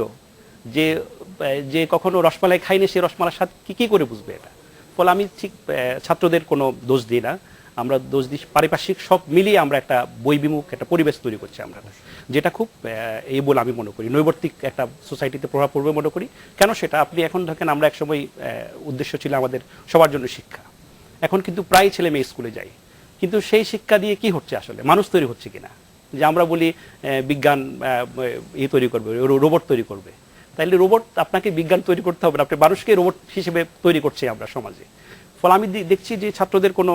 যে কখনো রসমালাই খাইনি, সে রসমালাইর সাথে কি করে বুঝবে এটা? ফলে আমি ঠিক ছাত্রদের কোনো দোষ দিই না, আমরা দোষ দিই পারিপার্শ্বিক সব মিলিয়ে আমরা একটা বই বিমুখ একটা পরিবেশ তৈরি করছি আমরা, যেটা খুব এই বলে আমি মনে করি নৈবর্তিক একটা সোসাইটিতে প্রভাব পড়বে মনে করি। কেন সেটা আপনি এখন দেখেন, আমরা একসময় উদ্দেশ্য ছিল আমাদের সবার জন্য শিক্ষা, এখন কিন্তু প্রায় ছেলে মেয়ে স্কুলে যায়, কিন্তু সেই শিক্ষা দিয়ে কি হচ্ছে আসলে, মানুষ তৈরি হচ্ছে কিনা? যে আমরা বলি বিজ্ঞান তৈরি করবে, রোবট তৈরি করবে, তাইলে রোবট আপনাকে বিজ্ঞান তৈরি করতে হবে না, আপনি মানুষকে রোবট হিসেবে তৈরি করছি আমরা সমাজে। ফলে আমি দেখছি যে ছাত্রদের কোনো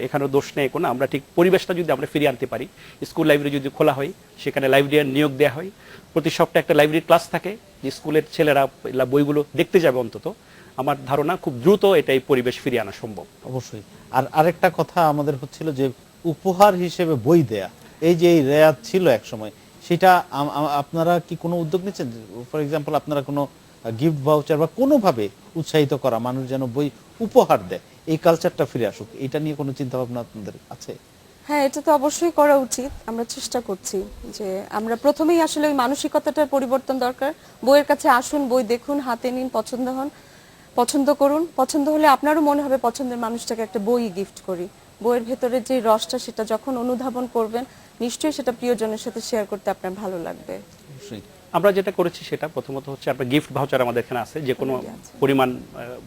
এখানে দোষ নেই কোনো, আমরা ঠিক পরিবেশটা যদি আমরা ফিরিয়ে আনতে পারি, স্কুল লাইব্রেরি যদি খোলা হয়, সেখানে লাইব্রেরিয়ান নিয়োগ দেওয়া হয়, প্রতি সপ্তাহে একটা লাইব্রেরি ক্লাস থাকে, যে স্কুলের ছেলেরা বইগুলো দেখতে যাবে, অন্তত আমার ধারণা খুব দ্রুত এটা এই পরিবেশ ফিরিয়ে আনা সম্ভব। অবশ্যই। আর আরেকটা কথা আমাদের হচ্ছিল যে উপহার হিসেবে বই দেয়া, এই যে এই রেয়াত ছিল এক সময়, সেটা আপনারা কি কোনো উদ্যোগ নিচ্ছেন? ফর এক্সাম্পল, আপনারা কোনো গিফট ভাউচার বা কোনোভাবে উৎসাহিত করা, মানুষ যেন বই উপহার দেয়, এই কালচারটা ফিরে আসুক, এটা নিয়ে কোনো চিন্তা ভাবনা আপনাদের আছে? হ্যাঁ, এটা তো অবশ্যই করা উচিত। আমরা চেষ্টা করছি যে আমরা প্রথমেই আসলে ওই মানসিকতাটার পরিবর্তন দরকার। বইয়ের কাছে আসুন, বই দেখুন, হাতে নিন, পছন্দ হন, পছন্দ করুন, পছন্দ হলে আপনারও মনে হবে পছন্দের মানুষটাকে একটা বই গিফট করি। বইয়ের ভেতরে যে রসটা, সেটা যখন অনুধাবন করবেন, নিশ্চয়ই সেটা প্রিয়জনের সাথে শেয়ার করতে আপনার ভালো লাগবে। অবশ্যই। আমরা যেটা করেছি সেটা প্রথমত হচ্ছে আপনার গিফট ভাউচার আমাদের এখানে আছে, যে কোনো পরিমাণ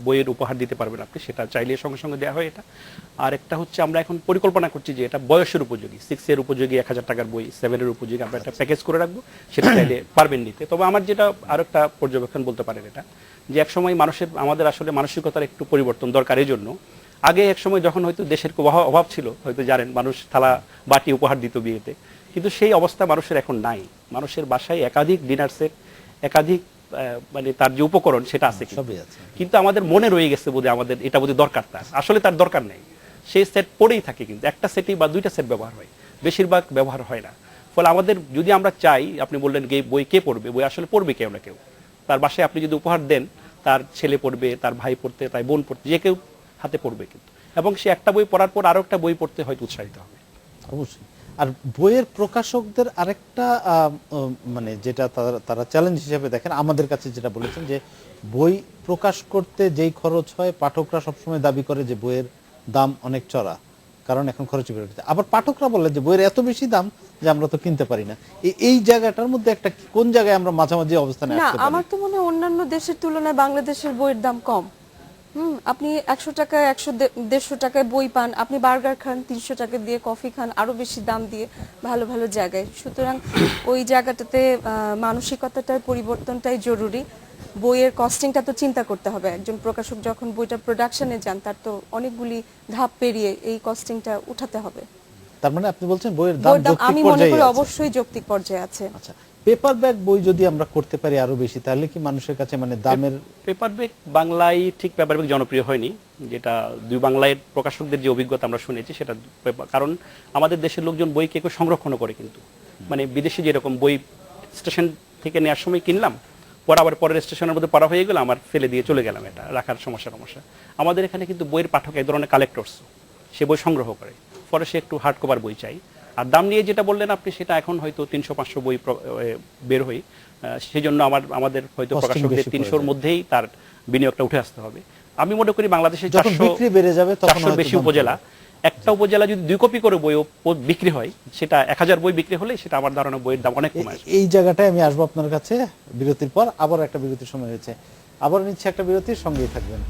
বইয়ের উপহার দিতে পারবেন আপনি, সেটা চাইলে সঙ্গে সঙ্গে দেওয়া হয় এটা। আর একটা হচ্ছে আমরা এখন পরিকল্পনা করছি যে এটা বয়সের উপযোগী, 6 এর উপযোগী 1000 টাকার বই, 7 এর উপযোগী আমরা একটা প্যাকেজ করে রাখবো, সেটা চাইলে পারবেন নিতে। তবে আমার যেটা আরো একটা পর্যবেক্ষণ বলতে পারেন এটা, যে এক সময় আমাদের আসলে মানসিকতার একটু পরিবর্তন দরকার। এই জন্য আগে এক সময় যখন হয়তো দেশের খুব অভাব ছিল, হয়তো জানেন, মানুষ থালা বাটি উপহার দিত বিয়েতে, কিন্তু সেই অবস্থা মানুষের এখন নাই। মানুষের বাসায় একাধিক ডিনার সেট, একাধিক মানে তার যে উপকরণ সেটা আছে, কিন্তু আমাদের মনে রয়ে গেছে বোধহয় আমাদের এটা বোধহয় দরকার, তার আসলে তার দরকার নেই। সেই সেট পড়েই থাকে, কিন্তু একটা সেটই বা দুইটা সেট ব্যবহার হয়, বেশিরভাগ ব্যবহার হয় না। ফলে আমাদের যদি আমরা চাই, আপনি বললেন বই কে পড়বে, বই আসলে পড়বে কেউ না কেউ। তার বাসায় আপনি যদি উপহার দেন, তার ছেলে পড়বে, তার ভাই পড়তে, তার বোন পড়তে, যে কেউ হাতে পড়বে কিন্তু, এবং সে একটা বই পড়ার পর আরো একটা বই পড়তে হয়তো উৎসাহিত হবে। অবশ্যই। আর বইয়ের প্রকাশকদের আরেকটা মানে যেটা তারা চ্যালেঞ্জ হিসেবে দেখেন, আমাদের কাছে যেটা বলেছেন, যে বই প্রকাশ করতে যেই খরচ হয়, পাঠকরা সবসময় দাবি করে যে বইয়ের দাম অনেক চড়া। কারণ এখন খরচ বেড়ে উঠেছে। আবার পাঠকরা বলে যে বইয়ের এত বেশি দাম যে আমরা তো কিনতে পারি না। এই জায়গাটার মধ্যে একটা কোন জায়গায় আমরা মাঝামাঝি অবস্থানে না, আসতে পারি? আমার তো মনে হয় অন্যান্য দেশের তুলনায় বাংলাদেশের বইয়ের দাম কম। আপনি 100 টাকায় 150 টাকায় বই পান, আপনি বার্গার খান 300 টাকা দিয়ে, কফি খান আরো বেশি দাম দিয়ে ভালো ভালো জায়গায়। সুতরাং ওই জায়গাটাতে মানসিকতাটার পরিবর্তনটাই জরুরি। বইয়ের কস্টিংটা তো চিন্তা করতে হবে। একজন প্রকাশক যখন বইটা প্রোডাকশনে যান তার তো অনেকগুলি ধাপ পেরিয়ে এই কস্টিংটা উঠাতে হবে। তার মানে আপনি বলছেন বইয়ের দাম বইয়ের দাম যৌক্তিক আমি মনে পর্যায়ে করি আছে। অবশ্যই যৌক্তিক পর্যায়ে আছে। আচ্ছা, পেপার ব্যাগ বই যদি আমরা করতে পারি আরো বেশি, তাহলে কি মানুষের কাছে মানে দামের পেপার ব্যাগ বাংলায় ঠিক পেপার ব্যাগ জনপ্রিয় হয়নি, যেটা দুই বাংলায় প্রকাশকদের যে অভিজ্ঞতা আমরা শুনেছি সেটা কারণ আমাদের দেশের লোকজন বই কেউ সংরক্ষণও করে, কিন্তু মানে বিদেশে যেরকম বই স্টেশন থেকে নেওয়ার সময় কিনলাম, পরে আবার পরের স্টেশনের মধ্যে পড়া হয়ে গেল, আমার ফেলে দিয়ে চলে গেলাম, এটা রাখার সমস্যা। আমাদের এখানে কিন্তু বইয়ের পাঠক এক ধরনের কালেক্টরস, সে বই সংগ্রহ করে, পরে সে একটু হার্ড কভার বই চাই। আর দাম নিয়ে যেটা বললেন আপনি, সেটা এখন হয়তো 300-500 বই বের হই, সেই জন্য আমাদের হয়তো Costing প্রকাশকদের বেশি 300-র মধ্যেই তার বিনিয়োগটা উঠে আসতে হবে। আমি মনে করি বাংলাদেশে যখন বিক্রি বেড়ে যাবে তখন 400 বেশি উপজেলা, একটা উপজেলা যদি 2 কপি করে বই বিক্রি হয়, সেটা 1000 বই বিক্রি হলে সেটা আমার ধারণা বইয়ের দাম অনেক কমে আসবে। এই জায়গাটায় আমি আসবো আপনার কাছে বিরতির পর। আবার একটা বিরতির সময় হয়েছে, আবার নিচ্ছে একটা বিরতির, সঙ্গেই থাকবেন।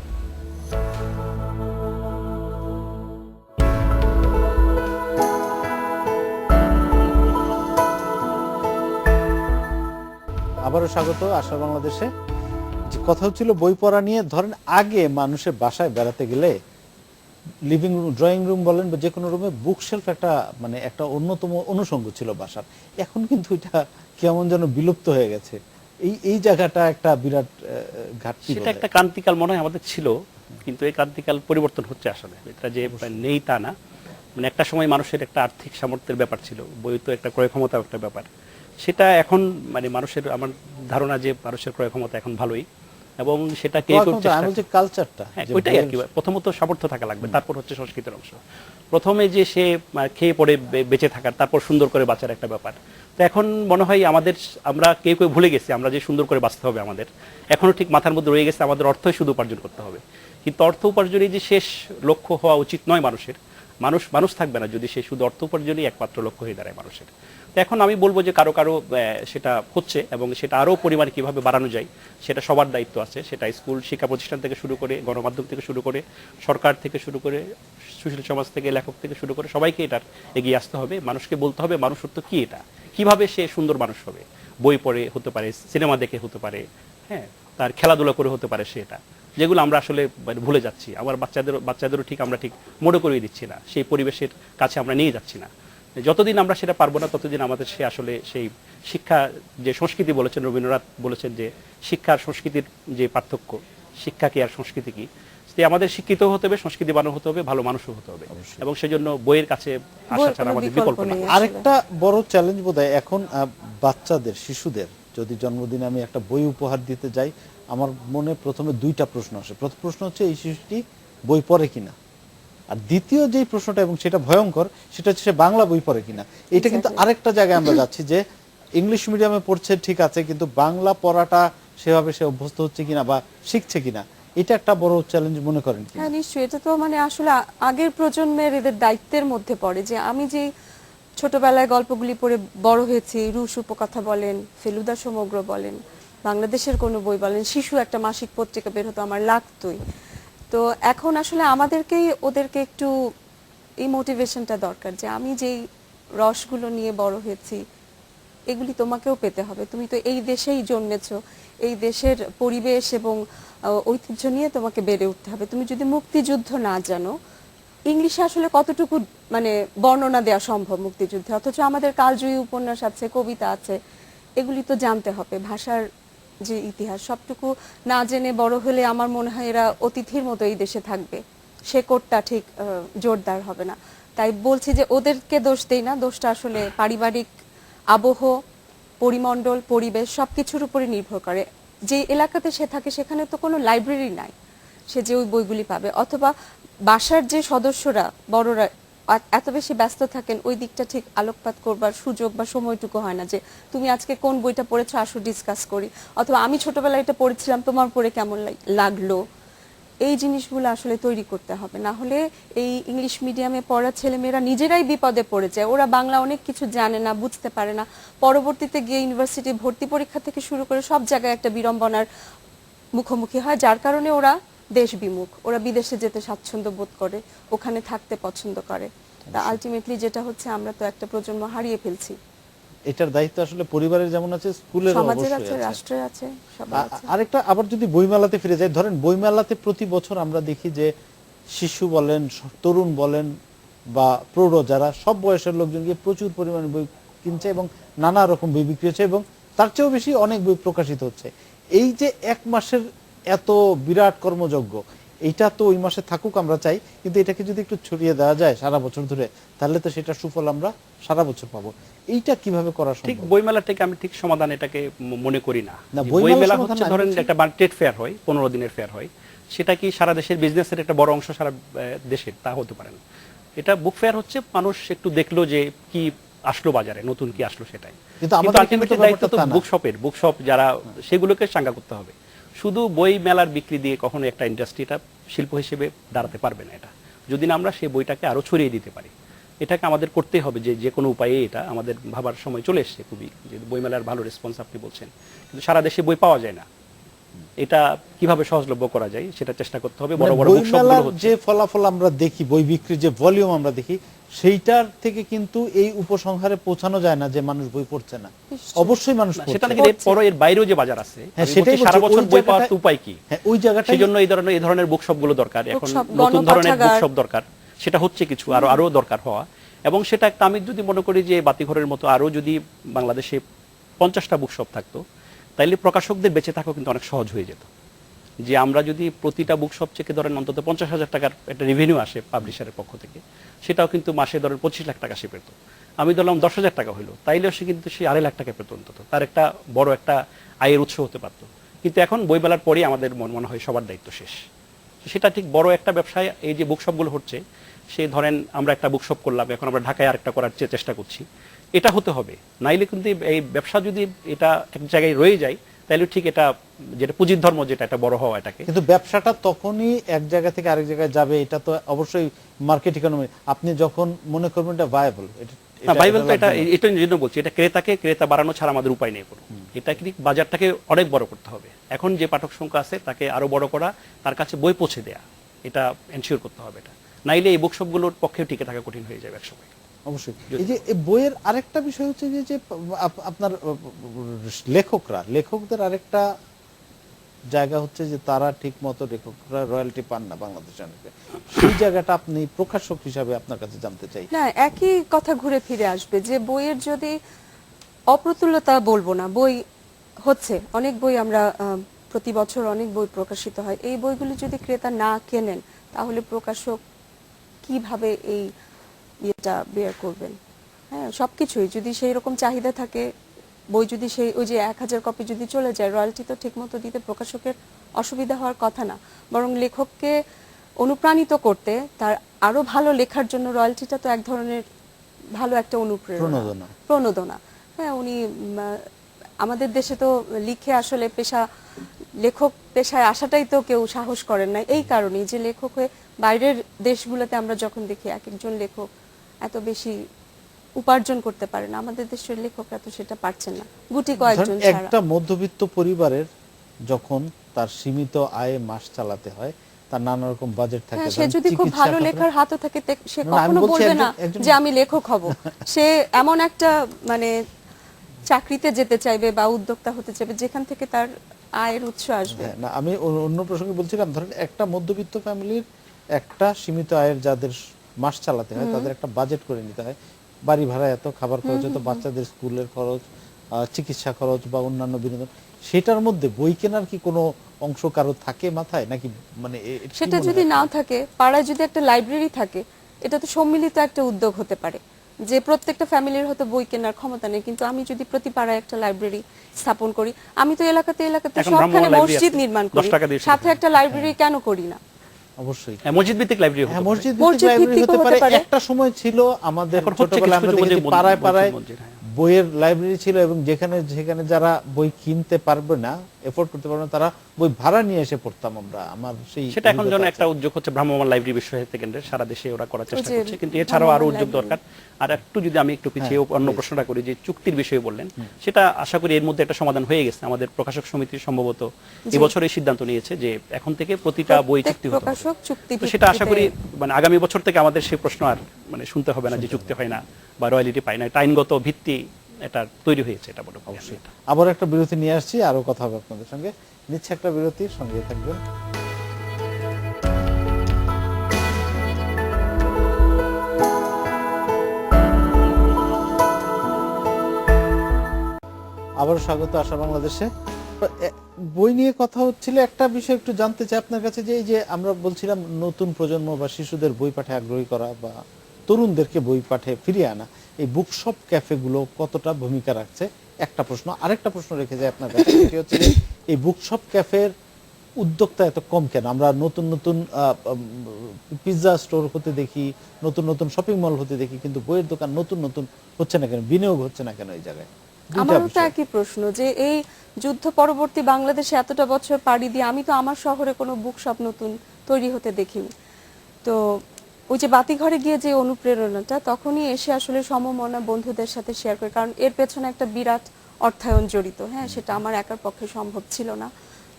আবারও স্বাগত আশা বাংলাদেশে। যে কথা হচ্ছিল বই পড়া নিয়ে, ধরেন আগে মানুষের বাসায় বেড়াতে গেলে লিভিং রুম, ড্রয়িং রুম বলেন বা যে কোনো রুমে বুকশেলফ একটা মানে একটা অন্যতম অনুষঙ্গ ছিল বাসার। এখন কিন্তু এটা কেমন যেন বিলুপ্ত হয়ে গেছে। এই জায়গাটা একটা বিরাট ঘাটতি। সেটা একটা ক্রান্তিকাল মনে হয় আমাদের ছিল, কিন্তু এই ক্রান্তিকাল পরিবর্তন হচ্ছে আসলে, এটা যে নেই তা না। মানে একটা সময় মানুষের একটা আর্থিক সামর্থ্যের ব্যাপার ছিল, বই তো একটা ক্রয় ক্ষমতার একটা ব্যাপার, সেটা এখন মানে মানুষের, আমার ধারণা যে মানুষের ক্রয় ক্ষমতা এখন ভালোই, এবং সেটা কে কালচারটা ওইটাই আর কি। প্রথমত সামর্থ্য থাকা লাগবে, তারপর হচ্ছে সংস্কৃতির অংশ। প্রথমে যে সে খেয়ে পড়ে বেঁচে থাকার, তারপর সুন্দর করে বাঁচার একটা ব্যাপার। তো এখন মনে হয় আমরা কেউ ভুলে গেছি আমরা যে সুন্দর করে বাঁচতে হবে, আমাদের এখনো ঠিক মাথার মধ্যে রয়ে গেছে আমাদের অর্থই শুধু উপার্জন করতে হবে। কিন্তু অর্থ উপার্জনই যে শেষ লক্ষ্য হওয়া উচিত নয় মানুষের। মানুষ থাকবে না যদি সে শুধু অর্থ উপার্জনই একমাত্র লক্ষ্য হয়ে দাঁড়ায় মানুষের। তো এখন আমি বলবো যে কারো সেটা হচ্ছে, এবং সেটা আরও পরিমাণ কিভাবে বাড়ানো যায় সেটা সবার দায়িত্ব আছে। সেটা স্কুল শিক্ষা প্রতিষ্ঠান থেকে শুরু করে, গণমাধ্যম থেকে শুরু করে, সরকার থেকে শুরু করে, সুশীল সমাজ থেকে, লেখক থেকে শুরু করে সবাইকে এটার এগিয়ে আসতে হবে। মানুষকে বলতে হবে মানুষত্ব কি, এটা কিভাবে সে সুন্দর মানুষ হবে। বই পড়ে হতে পারে, সিনেমা দেখে হতে পারে, হ্যাঁ, তার খেলাধুলা করে হতে পারে, সেটা যেগুলো আমরা আসলে ভুলে যাচ্ছি। আমার বাচ্চাদেরও ঠিক আমরা ঠিক মনে করিয়ে দিচ্ছি না, সেই পরিবেশের কাছে আমরা নিয়ে যাচ্ছি না। যতদিন আমরা সেটা পারবো না ততদিন আমাদের সে আসলে সেই শিক্ষা, যে সংস্কৃতি বলেছেন রবীন্দ্রনাথ বলেছেন যে শিক্ষার সংস্কৃতির যে পার্থক্য, শিক্ষা কি আর সংস্কৃতি কি, আমাদের শিক্ষিত হতে হবে, সংস্কৃতিবান হতে হবে, ভালো মানুষও হতে হবে, এবং সেজন্য বইয়ের কাছে আসা ছাড়া আমাদের বিকল্প নেই। আরেকটা বড় চ্যালেঞ্জ বোধহয় এখন বাচ্চাদের, শিশুদের যদি জন্মদিনে আমি একটা বই উপহার দিতে যাই, আমার মনে প্রথমে দুইটা প্রশ্ন আসে। প্রথম প্রশ্ন হচ্ছে এই শিশুটি বই পড়ে কিনা, আর দ্বিতীয় যে প্রশ্নটা, এবং সেটা ভয়ঙ্কর, সেটা হচ্ছে সে বাংলা বই পড়ে কিনা। এটা কিন্তু আরেকটা জায়গায় আমরা যাচ্ছি যে ইংলিশ মিডিয়ামে পড়ছে ঠিক আছে, কিন্তু বাংলা পড়াটা সেভাবে সে অভ্যস্ত হচ্ছে কিনা বা শিখছে কিনা, এটা একটা বড় চ্যালেঞ্জ মনে করেন কি? হ্যাঁ, নিশ্চয়ই। এটা তো মানে আসলে আগের প্রজন্মের এদের দায়িত্বের মধ্যে পড়ে। যে আমি যে ছোটবেলায় গল্পগুলি পড়ে বড় হয়েছি, রুশ উপকথা বলেন, ফেলুদা সমগ্র বলেন, বাংলাদেশের কোনো বই বলেন, শিশু একটা মাসিক পত্রিকা বের হতো, আমার লাগতোই। তো এখন আসলে আমাদেরকেই ওদেরকে একটু এই মোটিভেশনটা দরকার যে আমি যেই রসগুলো নিয়ে বড় হয়েছি এগুলি তোমাকেও পেতে হবে। তুমি তো এই দেশেই জন্মেছো, এই দেশের পরিবেশ এবং ঐতিহ্য নিয়ে তোমাকে বেড়ে উঠতে হবে। তুমি যদি মুক্তিযুদ্ধ না জানো, ইংলিশে আসলে কতটুকু মানে বর্ণনা দেওয়া সম্ভব মুক্তিযুদ্ধে, অথচ আমাদের কালজয়ী উপন্যাস আছে, কবিতা আছে, এগুলি তো জানতে হবে। ভাষার যে ইতিহাস সবটুকু না জেনে বড় হলে আমার মনে হয় এরা অতিথির মতো এই দেশে থাকবে, শেকড়টা ঠিক জোরদার হবে না। তাই বলছি যে ওদেরকে দোষ দেই না, দোষটা আসলে পারিবারিক আবহ, পরিমণ্ডল, পরিবেশ সবকিছুর উপরে নির্ভর করে। যে এলাকাতে সে থাকে সেখানে তো কোনো লাইব্রেরি নাই, সে যে ওই বইগুলি পাবে, অথবা বাসার যে সদস্যরা বড়রা এত বেশি ব্যস্ত থাকেন ওই দিকটা ঠিক আলোকপাত করবার সুযোগ বা সময়টুকু হয় না যে তুমি আজকে কোন বইটা পড়েছো, আসো ডিসকাস করি, অথবা আমি ছোটবেলায় এটা পড়েছিলাম তোমার পড়ে কেমন লাগলো। এই জিনিসগুলো আসলে তৈরি করতে হবে, না হলে এই ইংলিশ মিডিয়ামে পড়া ছেলেমেয়েরা নিজেরাই বিপদে পড়ে যায়। ওরা বাংলা অনেক কিছু জানে না, বুঝতে পারে না, পরবর্তীতে গিয়ে ইউনিভার্সিটি ভর্তি পরীক্ষা থেকে শুরু করে সব জায়গায় একটা বিড়ম্বনার মুখোমুখি হয়, যার কারণে ওরা দেশ বিমুখ, ওরা বিদেশে যেতে স্বাচ্ছন্দ্য বোধ করে, ওখানে থাকতে পছন্দ করে। তা আলটিমেটলি যেটা হচ্ছে, আমরা তো একটা প্রজন্ম হারিয়ে ফেলছি। এটার দায়িত্ব আসলে পরিবারের যেমন আছে, স্কুলের সমাজের অবশ্যই আছে, আছে। রাষ্ট্রের আছে, সবার আছে। আরেকটা আবার যদি বইমেলাতে ফিরে যাই, ধরেন বইমেলাতে প্রতি বছর আমরা দেখি যে শিশু বলেন, তরুণ বলেন বা প্রৌঢ়, যারা সব বয়সের লোকজন গিয়ে প্রচুর পরিমাণে বই কিনছে এবং নানা রকম বই বিক্রি হচ্ছে এবং তার চেয়েও বেশি অনেক বই প্রকাশিত হচ্ছে। এই যে এক মাসের এত বিরাট কর্মযজ্ঞ, এইটা তো ওই মাসে থাকুক আমরা চাই, কিন্তু এটাকে যদি একটু ছড়িয়ে দেওয়া যায় সারা বছর ধরে, তাহলে তো সেটা সুফল আমরা সারা বছর পাবো। এইটা কিভাবে করা ঠিক সম্ভব? বইমেলাটাকে আমি ঠিক সমাধান এটাকে মনে করি না। না, বইমেলা বইমেলা সমাধান হচ্ছে আমি ধরেন বলছি- একটা ট্রেড ফেয়ার হয়, 15 দিনের ফেয়ার হয়, সেটা কি সারা দেশের বিজনেসের একটা বড় অংশ সারা দেশের, তা হতে পারে না। এটা বুক ফেয়ার হচ্ছে মানুষ একটু দেখলো যে কি আসলো বাজারে, নতুন কি আসলো সেটাই। কিন্তু আমাদের আলটিমেটলি কিন্তু দায়িত্ব তো ব্যাপারটা তা না। বুকশপ যারা, সেগুলোকে চাঙ্গা করতে হবে। শুধু বই মেলার বিক্রি দিয়ে কখনো একটা ইন্ডাস্ট্রিটা শিল্প হিসেবে দাঁড়াতে পারবে না এটা, যদি না আমরা সেই বইটাকে আরো ছড়িয়ে দিতে পারি। এটাকে আমাদের করতেই হবে, যে কোনো উপায়ে এটা আমাদের ভাবার সময় চলে এসছে খুবই, যে বইমেলার ভালো রেসপন্স আপনি বলছেন, কিন্তু সারা দেশে বই পাওয়া যায় না। এটা কিভাবে সহজলভ্য করা যায় সেটা চেষ্টা করতে হবে। বড় বড় বইমেলার বুকশপগুলো যে ফলাফল আমরা দেখি, বই বিক্রির যে ভলিউম আমরা দেখি, সেইটার থেকে কিন্তু এই উপসংহারে পৌঁছানো যায় না যে মানুষ বই পড়ছে না। নিশ্চয়ই। অবশ্যই মানুষ সেটা পড়ছে। নাকি এর পরও এর বাইরেও যে বাজার আছে, হ্যাঁ, আমি সেটাই বলছি সারা বলছি, বছর ওই বই পাওয়ার তো জায়গাটায়- উপায় কি? হ্যাঁ, ওই জায়গাটাই সেই জন্য এই ধরনের বুকশপ গুলো দরকার। এখন বুকশপ, নতুন ধরনের গণপাঠাগার। বুকশপ দরকার, সেটা হচ্ছে কিছু আরো দরকার হওয়া। এবং সেটা একটা, আমি যদি মনে করি যে বাতিঘরের মতো আরো যদি বাংলাদেশে 50টা বুকশপ থাকতো, তাইলে প্রকাশকদের বেঁচে থাকা কিন্তু অনেক সহজ হয়ে যেত। যে আমরা যদি প্রতিটা বুকশপ থেকে ধরেন অন্তত 50,000 টাকার একটা রেভিনিউ আসে পাবলিশারের পক্ষ থেকে, সেটাও কিন্তু মাসে ধরেন 25 লাখ টাকা সে পেত। আমি ধরলাম 10,000 টাকা হইলো, তাইলেও সে কিন্তু সে 2.5 লাখ টাকা পেত অন্তত, তার একটা বড় একটা আয়ের উৎস হতে পারতো। কিন্তু এখন বইমেলার পরেই আমাদের মনে হয় সবার দায়িত্ব শেষ। সেটা ঠিক বড় একটা ব্যবসায় এই যে বুকশপগুলো হচ্ছে, সে ধরেন আমরা একটা বুকশপ করলাম, এখন আমরা ঢাকায় আরেকটা করার চেষ্টা করছি, এটা হতে হবে। নাইলে কিন্তু এই ব্যবসা যদি এটা এক জায়গায় রয়ে যায়, তাহলে ঠিক এটা যেটা পুঁজির ধর্ম, যেটা একটা বড় হওয়া এটাকে, কিন্তু ব্যবসাটা তখনই এক জায়গা থেকে আরেক জায়গায় যাবে, এটা তো অবশ্যই মার্কেট ইকোনমি। আপনি যখন মনে করবেন এটা ভায়াবল, না বাইবেল তো এটা জন্য বলছি, এটা ক্রেতা বাড়ানো ছাড়া আমাদের উপায় নেই কোনো। এটা কি বাজারটাকে অনেক বড় করতে হবে। এখন যে পাঠক সংখ্যা আছে তাকে আরো বড় করা, তার কাছে বই পৌঁছে দেয়া, এটা এনশিওর করতে হবে। এটা নাইলে এই বুকশপগুলোর পক্ষে টিকে থাকা কঠিন হয়ে যাবে একসময়। অবশ্যই। এই যে এই বইয়ের আরেকটা বিষয় হচ্ছে যে আপনার লেখকদের আরেকটা জায়গা হচ্ছে যে তারা ঠিক মতো, লেখকরা রয়্যালটি পান না বাংলাদেশে অনেকে। সেই জায়গাটা আপনি প্রকাশক হিসাবে আপনার কাছে জানতে চাই। না, একই কথা ঘুরে ফিরে আসবে যে বইয়ের যদি অপ্রতুলতা বলবো না, বই হচ্ছে অনেক বই, আমরা প্রতি বছর অনেক বই প্রকাশিত হয়, এই বইগুলি যদি ক্রেতা না কেনেন, তাহলে প্রকাশক কিভাবে এই ইয়েটা বেয়ার করবেন? হ্যাঁ, সবকিছুই যদি সেই রকম চাহিদা থাকে, বই যদি সেই ওই যে 1000 কপি যদি চলে যায়, রয়্যালটি তো ঠিক মতো দিতে প্রকাশকের অসুবিধা হওয়ার কথা না, বরং লেখককে অনুপ্রাণিত করতে, তার আরো ভালো লেখার জন্য রয়্যালটিটা তো এক ধরনের ভালো একটা প্রণোদনা। হ্যাঁ, উনি আমাদের দেশে তো লিখে আসলে লেখক পেশায় আসাটাই তো কেউ সাহস করেন না, এই কারণেই যে লেখক হয়ে বাইরের দেশগুলোতে আমরা যখন দেখি এক একজন লেখক এত বেশি উপার্জন করতে পারে না, আমাদের দেশের লেখকরা তো সেটা পারছেন না, গুটি কয়েকজন ছাড়া। একটা মধ্যবিত্ত পরিবারের যখন তার সীমিত আয়ে মাস চালাতে হয়, তার নানা রকম বাজেট থাকে। সে যদি খুব ভালো লেখার হাতও থাকে, সে কখনো বলবে না যে আমি লেখক হব। সে এমন একটা মানে চাকরিতে যেতে চাইবে বা উদ্যোক্তা হতে চাইবে যেখান থেকে তার আয়ের উৎস আসবে। না, আমি অন্য প্রসঙ্গে বলছিলাম, ধরেন একটা মধ্যবিত্ত ফ্যামিলির একটা সীমিত আয়ের যাদের মাস চালাতে হয়, তাদের একটা বাজেট করে নিতে হয়। বাড়ি ভাড়া এত, খাবার খরচ এত, বাচ্চাদের স্কুলের খরচ, চিকিৎসা খরচ বা অন্যান্য বিনোদন, সেটার মধ্যে বই কেনার কি কোনো অংশ কারো থাকে মাথায় নাকি? মানে সেটা যদি না থাকে, পাড়ায় যদি একটা লাইব্রেরি থাকে, এটা তো সম্মিলিত একটা উদ্যোগ হতে পারে, যে প্রত্যেকটা ফ্যামিলির হয়তো বই কেনার ক্ষমতা নেই, কিন্তু আমি যদি প্রতি পাড়ায় একটা লাইব্রেরি স্থাপন করি, আমি তো এলাকাতে সবখানে মসজিদ নির্মাণ করি, সাথে একটা লাইব্রেরি কেন করি না? অবশ্যই মসজিদ ভিত্তিক লাইব্রেরি, মসজিদ ভিত্তিক লাইব্রেরি হতে পারে। একটা সময় ছিল আমাদের ছোটবেলায় আমরা দেখেছি পাড়ায় পাড়ায় বইয়ের লাইব্রেরি ছিল এবং যেখানে যেখানে যারা বই কিনতে পারবে না, এফোর্ড করতে পারবে না, তারা বই ভাড়া নিয়ে এসে পড়তাম আমরা। আমার সেই সেটা এখন যেন অভিজ্ঞতা একটা আছে। উদ্যোগ হচ্ছে ভ্রাম্যমাণ লাইব্রেরি বিশ্বসাহিত্য কেন্দ্রের, সারা দেশে ওরা করার চেষ্টা ওই যে করছে, কিন্তু এছাড়াও আরো উদ্যোগ ভ্রাম্যমাণ দরকার। আর একটু যদি আমি একটু পিছিয়ে হ্যাঁ, অন্য please. প্রশ্নটা করি, যে চুক্তির বিষয়ে বললেন, সেটা আশা করি এর মধ্যে একটা সমাধান হয়ে গেছে। আমাদের প্রকাশক সমিতি সম্ভবত এবছর এই সিদ্ধান্ত নিয়েছে যে এখন থেকে প্রতিটা বই প্রত্যেক চুক্তি হতে হবে। প্রকাশক চুক্তি তো সেটা আশা করি ভিত্তিতে- মানে আগামী বছর থেকে আমাদের সেই প্রশ্ন আর মানে শুনতে হবে না যে চুক্তি হয় না বা রয়্যালিটি পায় না। এটা আইনগত ভিত্তি এটা তৈরি হয়েছে, এটা বড় অবশ্যই। আবার একটা বিরতি নিয়ে আসছি, আরো কথা হবে আপনাদের সঙ্গে। নিচ্ছে একটা বিরতির সঙ্গে থাকবেন। আবার স্বাগত আশা বাংলাদেশে। বই নিয়ে কথা হচ্ছিল, একটা বিষয় একটু জানতে চাই আপনার কাছে, যে এই যে আমরা বলছিলাম নতুন প্রজন্ম বা শিশুদের বই পাঠে আগ্রহী করা বা তরুণদেরকে বই পাঠে ফিরিয়ে আনা, এই বুকশপ ক্যাফেগুলো কতটা ভূমিকা রাখছে, একটা প্রশ্ন। আরেকটা প্রশ্ন রেখে যায় আপনার কাছে, সেটি হচ্ছে যে এই বুকশপ ক্যাফের উদ্যোক্তা এত কম কেন? আমরা নতুন নতুন পিৎজা স্টোর হতে দেখি, নতুন নতুন শপিং মল হতে দেখি, কিন্তু বইয়ের দোকান নতুন নতুন হচ্ছে না কেন, বিনিয়োগ হচ্ছে না কেন এই জায়গায়? দুইটা আমারও তো বিষয়। একই প্রশ্ন, যে এই যুদ্ধ পরবর্তী বাংলাদেশে এতটা বছর পাড়ি দিয়ে আমি তো আমার শহরে কোনো বুক শপ নতুন তৈরি হতে দেখিনি। তো ওই যে বাতিঘরে গিয়ে যে অনুপ্রেরণাটা তখনই এসে আসলে সমমনা বন্ধুদের সাথে শেয়ার করে, কারণ এর পেছনে একটা বিরাট অর্থায়ন জড়িত। হ্যাঁ, সেটা আমার একার পক্ষে সম্ভব ছিল না।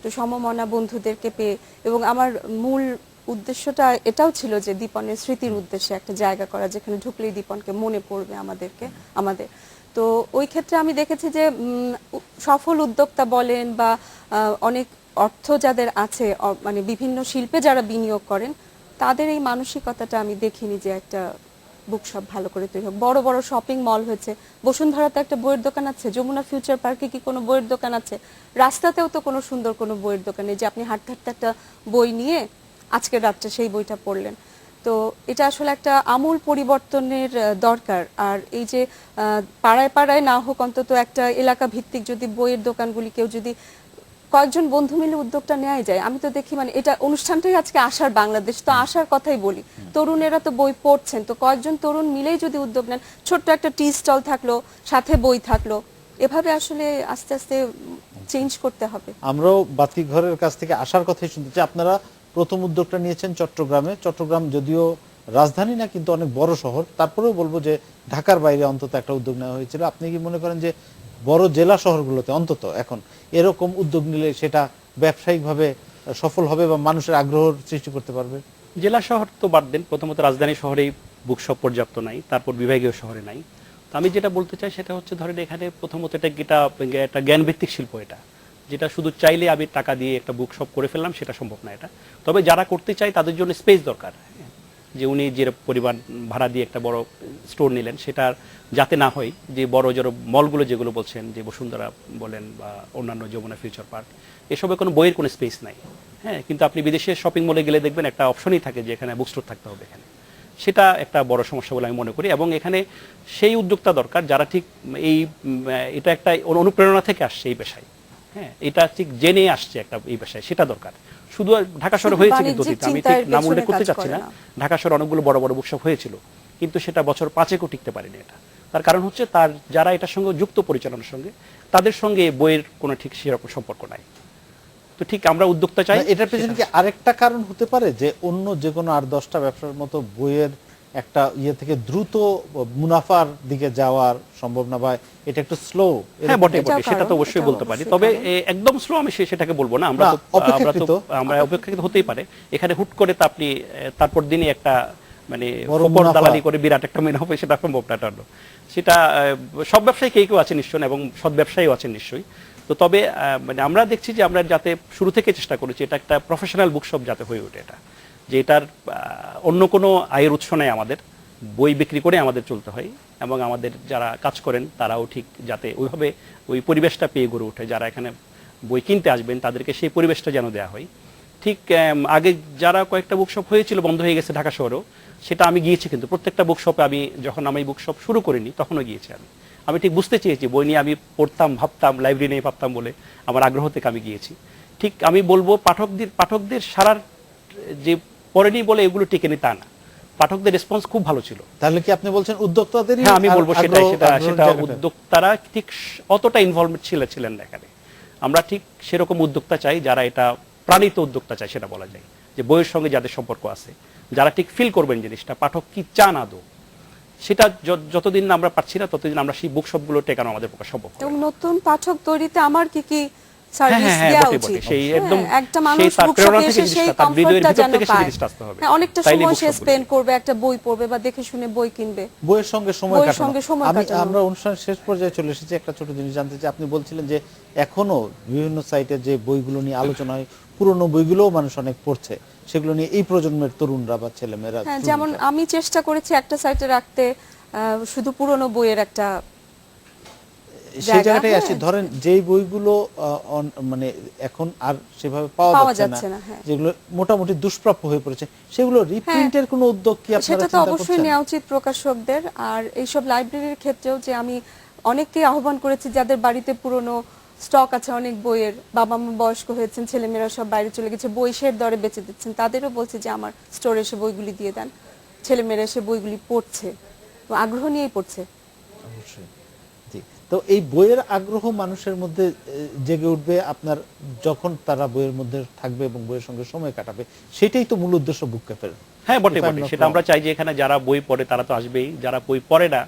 তো সমমনা বন্ধুদেরকে পেয়ে, এবং আমার মূল উদ্দেশ্যটা এটাও ছিল যে দীপনের স্মৃতির উদ্দেশ্যে একটা জায়গা করা, যেখানে ঢুকলেই দীপনকে মনে পড়বে আমাদের। তো ওই ক্ষেত্রে আমি দেখেছি যে সফল উদ্যোক্তা বলেন বা অনেক অর্থ যাদের আছে, মানে বিভিন্ন শিল্পে যারা বিনিয়োগ করেন, তাদের এই মানসিকতাটা আমি দেখিনি যে একটা বুকশপ ভালো করে তৈরি হোক। বড় বড় শপিং মল হয়েছে, বসুন্ধরাতে একটা বইয়ের দোকান আছে, যমুনা ফিউচার পার্কে কি কোনো বইয়ের দোকান আছে? রাস্তাতেও তো কোনো সুন্দর কোনো বইয়ের দোকান নেই যে আপনি হাঁটতে হাঁটতে একটা বই নিয়ে আজকের রাত্রে সেই বইটা পড়লেন। তো এটা আসলে একটা আমূল পরিবর্তনের দরকার। আর এই যে পাড়ায় পাড়ায় না হোক, অন্তত একটা এলাকা ভিত্তিক যদি বইয়ের দোকানগুলি কেউ যদি কয়েকজন বন্ধু মিলে উদ্যোগটা নেওয়া যায়, আমি তো দেখি মানে এটা অনুষ্ঠানটাই আজকে আশার বাংলাদেশ, তো আশার কথাই বলি। তরুণেরা তো বই পড়ছেন, তো কয়েকজন তরুণ মিলেই যদি উদ্যোগ নেন, ছোট্ট একটা টি স্টল থাকলো, সাথে বই থাকলো, এভাবে আসলে আস্তে আস্তে চেঞ্জ করতে হবে। আমরাও বাতিঘরের কাছ থেকে আসার কথাই শুনতে চাই। আপনারা প্রথম উদ্যোগটা নিয়েছেন চট্টগ্রামে। চট্টগ্রাম যদিও রাজধানী না, কিন্তু অনেক বড় শহর, তারপরেও বলবো যে ঢাকার বাইরে অন্তত একটা উদ্যোগ নেওয়া হয়েছিল। আপনি কি মনে করেন যে বড় জেলা শহরগুলোতে অন্তত এখন এরকম উদ্যোগ নিলে সেটা ব্যবসায়িকভাবে সফল হবে বা মানুষের আগ্রহ সৃষ্টি করতে পারবে? জেলা শহর তো বাদ দেন, প্রথমত রাজধানী শহরেই বুকশপ পর্যাপ্ত নাই, তারপর বিভাগীয় শহরে নাই। তো আমি যেটা বলতে চাই সেটা হচ্ছে, ধরেন এখানে প্রথমত একটা জ্ঞানভিত্তিক শিল্প, এটা যেটা শুধু চাইলে আমি টাকা দিয়ে একটা বুকশপ করে ফেললাম, সেটা সম্ভব না এটা। তবে যারা করতে চায় তাদের জন্য স্পেস দরকার, যে উনি যে পরিমাণ ভাড়া দিয়ে একটা বড় স্টোর নিলেন, সেটার যাতে না হয় যে বড় জড়ো মলগুলো যেগুলো বলছেন, যে বসুন্ধরা বলেন বা অন্যান্য যমুনা ফিউচার পার্ক, এসবে কোনো বইয়ের কোনো স্পেস নাই। হ্যাঁ, কিন্তু আপনি বিদেশের শপিং মলে গেলে দেখবেন একটা অপশনই থাকে যে এখানে বুক স্টোর থাকতে হবে এখানে। সেটা একটা বড় সমস্যা বলে আমি মনে করি, এবং এখানে সেই উদ্যোক্তা দরকার যারা ঠিক এটা একটা অনুপ্রেরণা থেকে আসছে এই পেশায়। হ্যাঁ, এটা ঠিক জেনে আসছে একটা এই পেশায়, সেটা দরকার। শুধু ঢাকা শহরে হয়েছে কিন্তু অতীতে, আমি ঠিক নাম উল্লেখ করতে চাচ্ছি না, ঢাকা শহরে অনেকগুলো বড় বড় বুকশপ হয়েছিল, কিন্তু সেটা বছর 5-এও টিকতে পারেনি। এটা তার কারণ হচ্ছে তার যারা এটার সঙ্গে যুক্ত পরিচালনার সঙ্গে, তাদের সঙ্গে বইয়ের কোনো ঠিক সেরকম সম্পর্ক নাই। তো ঠিক আমরা উদ্যোক্তা চাই। এটার পেছনে কি আরেকটা কারণ হতে পারে যে অন্য যে কোনো 8-10টা ব্যবসার মতো বইয়ের একটা ইয়ে থেকে দ্রুত মুনাফার দিকে যাওয়ার সম্ভব না, বা এটা একটু স্লো? হ্যাঁ, বটে বটে, সেটা তো অবশ্যই বলতে পারি। তবে একদম স্লো আমি সেটাকে বলবো না। আমরা অপেক্ষাকৃত হতেই পারে। এখানে হুট করে তো আপনি তারপর দিনই একটা মানে দালালি করে বিরাট একটা মুনাফা, সেটা সম্ভব না। সেটা সব ব্যবসায়ী কেউ আছে নিশ্চয়ই, এবং সৎ ব্যবসায়ীও আছেন নিশ্চয়ই। তো তবে মানে আমরা দেখছি যে আমরা যাতে শুরু থেকে চেষ্টা করেছি এটা একটা প্রফেশনাল বুকশপ যাতে হয়ে ওঠে, এটা যে এটার অন্য কোনো আয়ের উৎস নেই, আমাদের বই বিক্রি করে আমাদের চলতে হয়, এবং আমাদের যারা কাজ করেন তারাও ঠিক যাতে ওইভাবে ওই পরিবেশটা পেয়ে গড়ে ওঠে, যারা এখানে বই কিনতে আসবেন তাদেরকে সেই পরিবেশটা যেন দেওয়া হয়। ঠিক আগে যারা কয়েকটা বুকশপ হয়েছিল, বন্ধ হয়ে গেছে ঢাকা শহরেও, সেটা আমি গিয়েছি, কিন্তু প্রত্যেকটা বুকশপে আমি যখন আমি বুকশপ শুরু করিনি তখনও গিয়েছি। আমি ঠিক বুঝতে চেয়েছি, বই নিয়ে আমি পড়তাম, ভাবতাম, লাইব্রেরি নিয়ে ভাবতাম বলে আমার আগ্রহ থেকে আমি গিয়েছি। ঠিক আমি বলবো পাঠকদের সারার যে পড়েনি বলে এগুলো টিকেনি তা না, পাঠকদের রেসপন্স খুব ভালো ছিল। তাহলে কি আপনি বলছেন উদ্যোক্তাদেরই? হ্যাঁ, আমি বলবো সেটা আগ্রহের জায়গাটা। উদ্যোক্তারা ঠিক অতটা ইনভলভমেন্ট ছিলেন না এখানে। আমরা ঠিক সেরকম উদ্যোক্তা চাই যারা এটা প্রাণিত উদ্যোক্তা চাই, সেটা বলা যায়, যে বইয়ের সঙ্গে যাদের সম্পর্ক আছে, যারা ঠিক ফিল করবেন জিনিসটা পাঠক কি চান আদৌ, সেটা যতদিন না আমরা পাচ্ছি না ততদিন আমরা সেই বুকশপগুলো টেকানো আমাদের পক্ষে সম্ভব নয়। এবং নতুন পাঠক তৈরিতে আমার কি কি সার্ভিস হ্যাঁ, দেওয়া বটে, উচিত? বটে। সেই একদম একটা মানুষ সেই তার বুকশপে প্রেরণা থেকে এসে জিনিসটা, সেই তার হৃদয়ের কমফর্টটা ভিতর যেন থেকে সেই পায়। জিনিসটা আসতে হবে। হ্যাঁ, অনেকটা তাইলে সময় সে bookshop স্পেন্ড করবে, একটা বই পড়বে বা দেখে শুনে বই কিনবে। বইয়ের সঙ্গে সময় বইয়ের কাটানো। সঙ্গে সময় কাটানো। আমরা অনুষ্ঠানের শেষ পর্যায়ে চলে এসেছি। একটা ছোট জিনিস জানতে চাই, আপনি বলছিলেন যে এখনো বিভিন্ন সাইটে যে বইগুলো নিয়ে আলোচনা হয়, পুরনো বইগুলোও মানুষ অনেক পড়ছে, সেগুলো নিয়ে এই প্রজন্মের তরুণরা বা ছেলেমেয়েরা। হ্যাঁ, যেমন আমি চেষ্টা করেছি একটা সাইটে রাখতে শুধু পুরনো বইয়ের একটা সেই জায়গাটাই হ্যাঁ। আসি। ধরেন যেই বইগুলো মানে এখন আর সেভাবে পাওয়া যাচ্ছে না, হ্যাঁ। যেগুলো মোটামুটি দুষ্প্রাপ্য হয়ে পড়েছে, সেগুলো রিপ্রিন্টের কোনো উদ্যোগ কি আপনারা সেটা তো চিন্তা অবশ্যই করছেন? নেওয়া উচিত প্রকাশকদের। আর এইসব লাইব্রেরির ক্ষেত্রেও যে আমি অনেককে আহ্বান করেছি যাদের বাড়িতে পুরনো স্টক আছে অনেক বইয়ের, বাবা মা বয়স্ক হয়েছেন, ছেলেমেয়েরা সব বাইরে চলে গেছে, বই শের দরে বেচে দিচ্ছেন, তাদেরও বলছি যে আমার স্টোরে এসে বইগুলি দিয়ে দেন। ছেলেমেয়েরা এসে বইগুলি পড়ছে, আগ্রহ নিয়েই পড়ছে। অবশ্যই। জি। তো এই বইয়ের আগ্রহ মানুষের মধ্যে জেগে উঠবে আপনার যখন তারা বইয়ের মধ্যে থাকবে এবং বইয়ের সঙ্গে সময় কাটাবে, সেটাই তো মূল উদ্দেশ্য বুক ক্যাফের। হ্যাঁ, বটে, বটে। সেটা আমরা চাই যে এখানে যারা বই পড়ে তারা তো আসবেই, যারা বই পড়ে না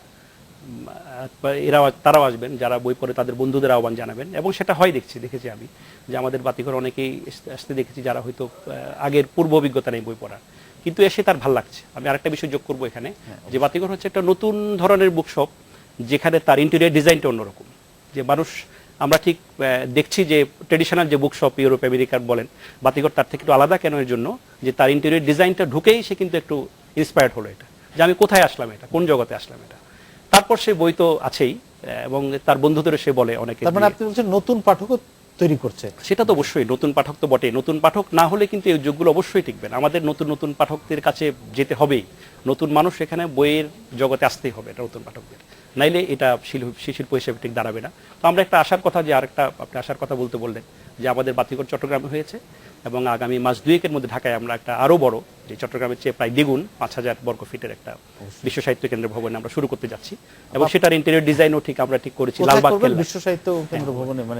তারাও আসবেন, যারা বই পড়ে তাদের বন্ধুদের আহ্বান জানাবেন। এবং সেটা হয় দেখেছি আমি, যে আমাদের বাতিঘর অনেকেই আসতে দেখেছি যারা হয়তো আগের পূর্ব অভিজ্ঞতা নেই বই পড়ার, কিন্তু এসে তার ভাল লাগছে। আমি আরেকটা বিষয় যোগ করবো এখানে, যে বাতিঘর হচ্ছে একটা নতুন ধরনের বুকশপ, যেখানে তার ইন্টেরিয়র ডিজাইনটা অন্যরকম। যে মানুষ আমরা ঠিক দেখছি যে ট্রেডিশনাল যে বুকশপ ইউরোপ আমেরিকার বলেন, বাতিঘর তার থেকে একটু আলাদা কেন এর জন্য, যে তার ইন্টেরিয়র ডিজাইনটা ঢুকেই সে কিন্তু একটু ইন্সপায়ার্ড হলো, এটা যে আমি কোথায় আসলাম, এটা কোন জগতে আসলাম এটা। তারপর সে বই তো আছেই, এবং তার বন্ধুদেরও সে বলে অনেকে। তার মানে আপনি বলছেন নতুন পাঠকও তৈরি করছে। সেটা তো অবশ্যই, নতুন পাঠক তো বটে। নতুন পাঠক না হলে কিন্তু এই উদ্যোগগুলো অবশ্যই টিকবে না। আমাদের নতুন নতুন পাঠকদের কাছে যেতে হবেই, নতুন মানুষ এখানে বইয়ের জগতে আসতেই হবে, এটা নতুন পাঠকদের, নাইলে এটা শিল্প হিসেবে ঠিক দাঁড়াবে না। তো আমরা একটা আশার কথা, যে আরেকটা আপনি আশার কথা বলতে বললেন, যে আমাদের বাতিঘর চট্টগ্রামে হয়েছে, এবং আগামী মাস দুয়েকের মধ্যে ঢাকায় আমরা একটা আরো বড়, যে চট্টগ্রামের চেয়ে প্রায় দ্বিগুণ ৫,০০০ বর্গ ফিটের একটা বিশ্ব সাহিত্য কেন্দ্র ভবনে আমরা শুরু করতে যাচ্ছি। এবং সেটার ইন্টেরিয়র ডিজাইনও ঠিক আমরা ঠিক করেছি লালবাগ কেল্লা, বিশ্ব সাহিত্য কেন্দ্র ভবনে। মানে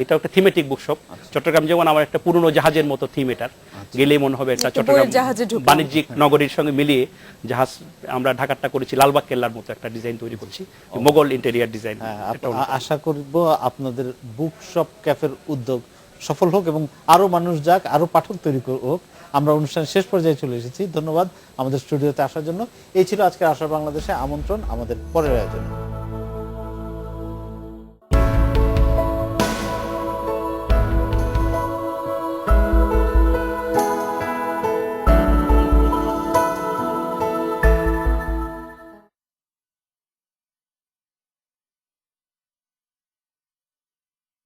এটা একটা থিমেটিক বুকশপ। চট্টগ্রাম যেমন আমার একটা পুরনো জাহাজের মতো থিম, এটার গেলেই মনে হবে এটা চট্টগ্রাম বাণিজ্যিক নগরীর সঙ্গে মিলিয়ে জাহাজ। আমরা ঢাকারটা করেছি লালবাগ কেল্লার মতো একটা ডিজাইন তৈরি করছি, মোগল ইন্টেরিয়র ডিজাইন। আশা করব আপনাদের বুকশপ ক্যাফের উদ্যোগ সফল হোক এবং আরো মানুষ যাক, আরো পাঠক তৈরি হোক। আমরা অনুষ্ঠানের শেষ পর্যায়ে চলে এসেছি। ধন্যবাদ আমাদের স্টুডিওতে আসার জন্য। এই ছিল আজকের আশা বাংলাদেশে আমন্ত্রণ, আমাদের পরের আয়োজন।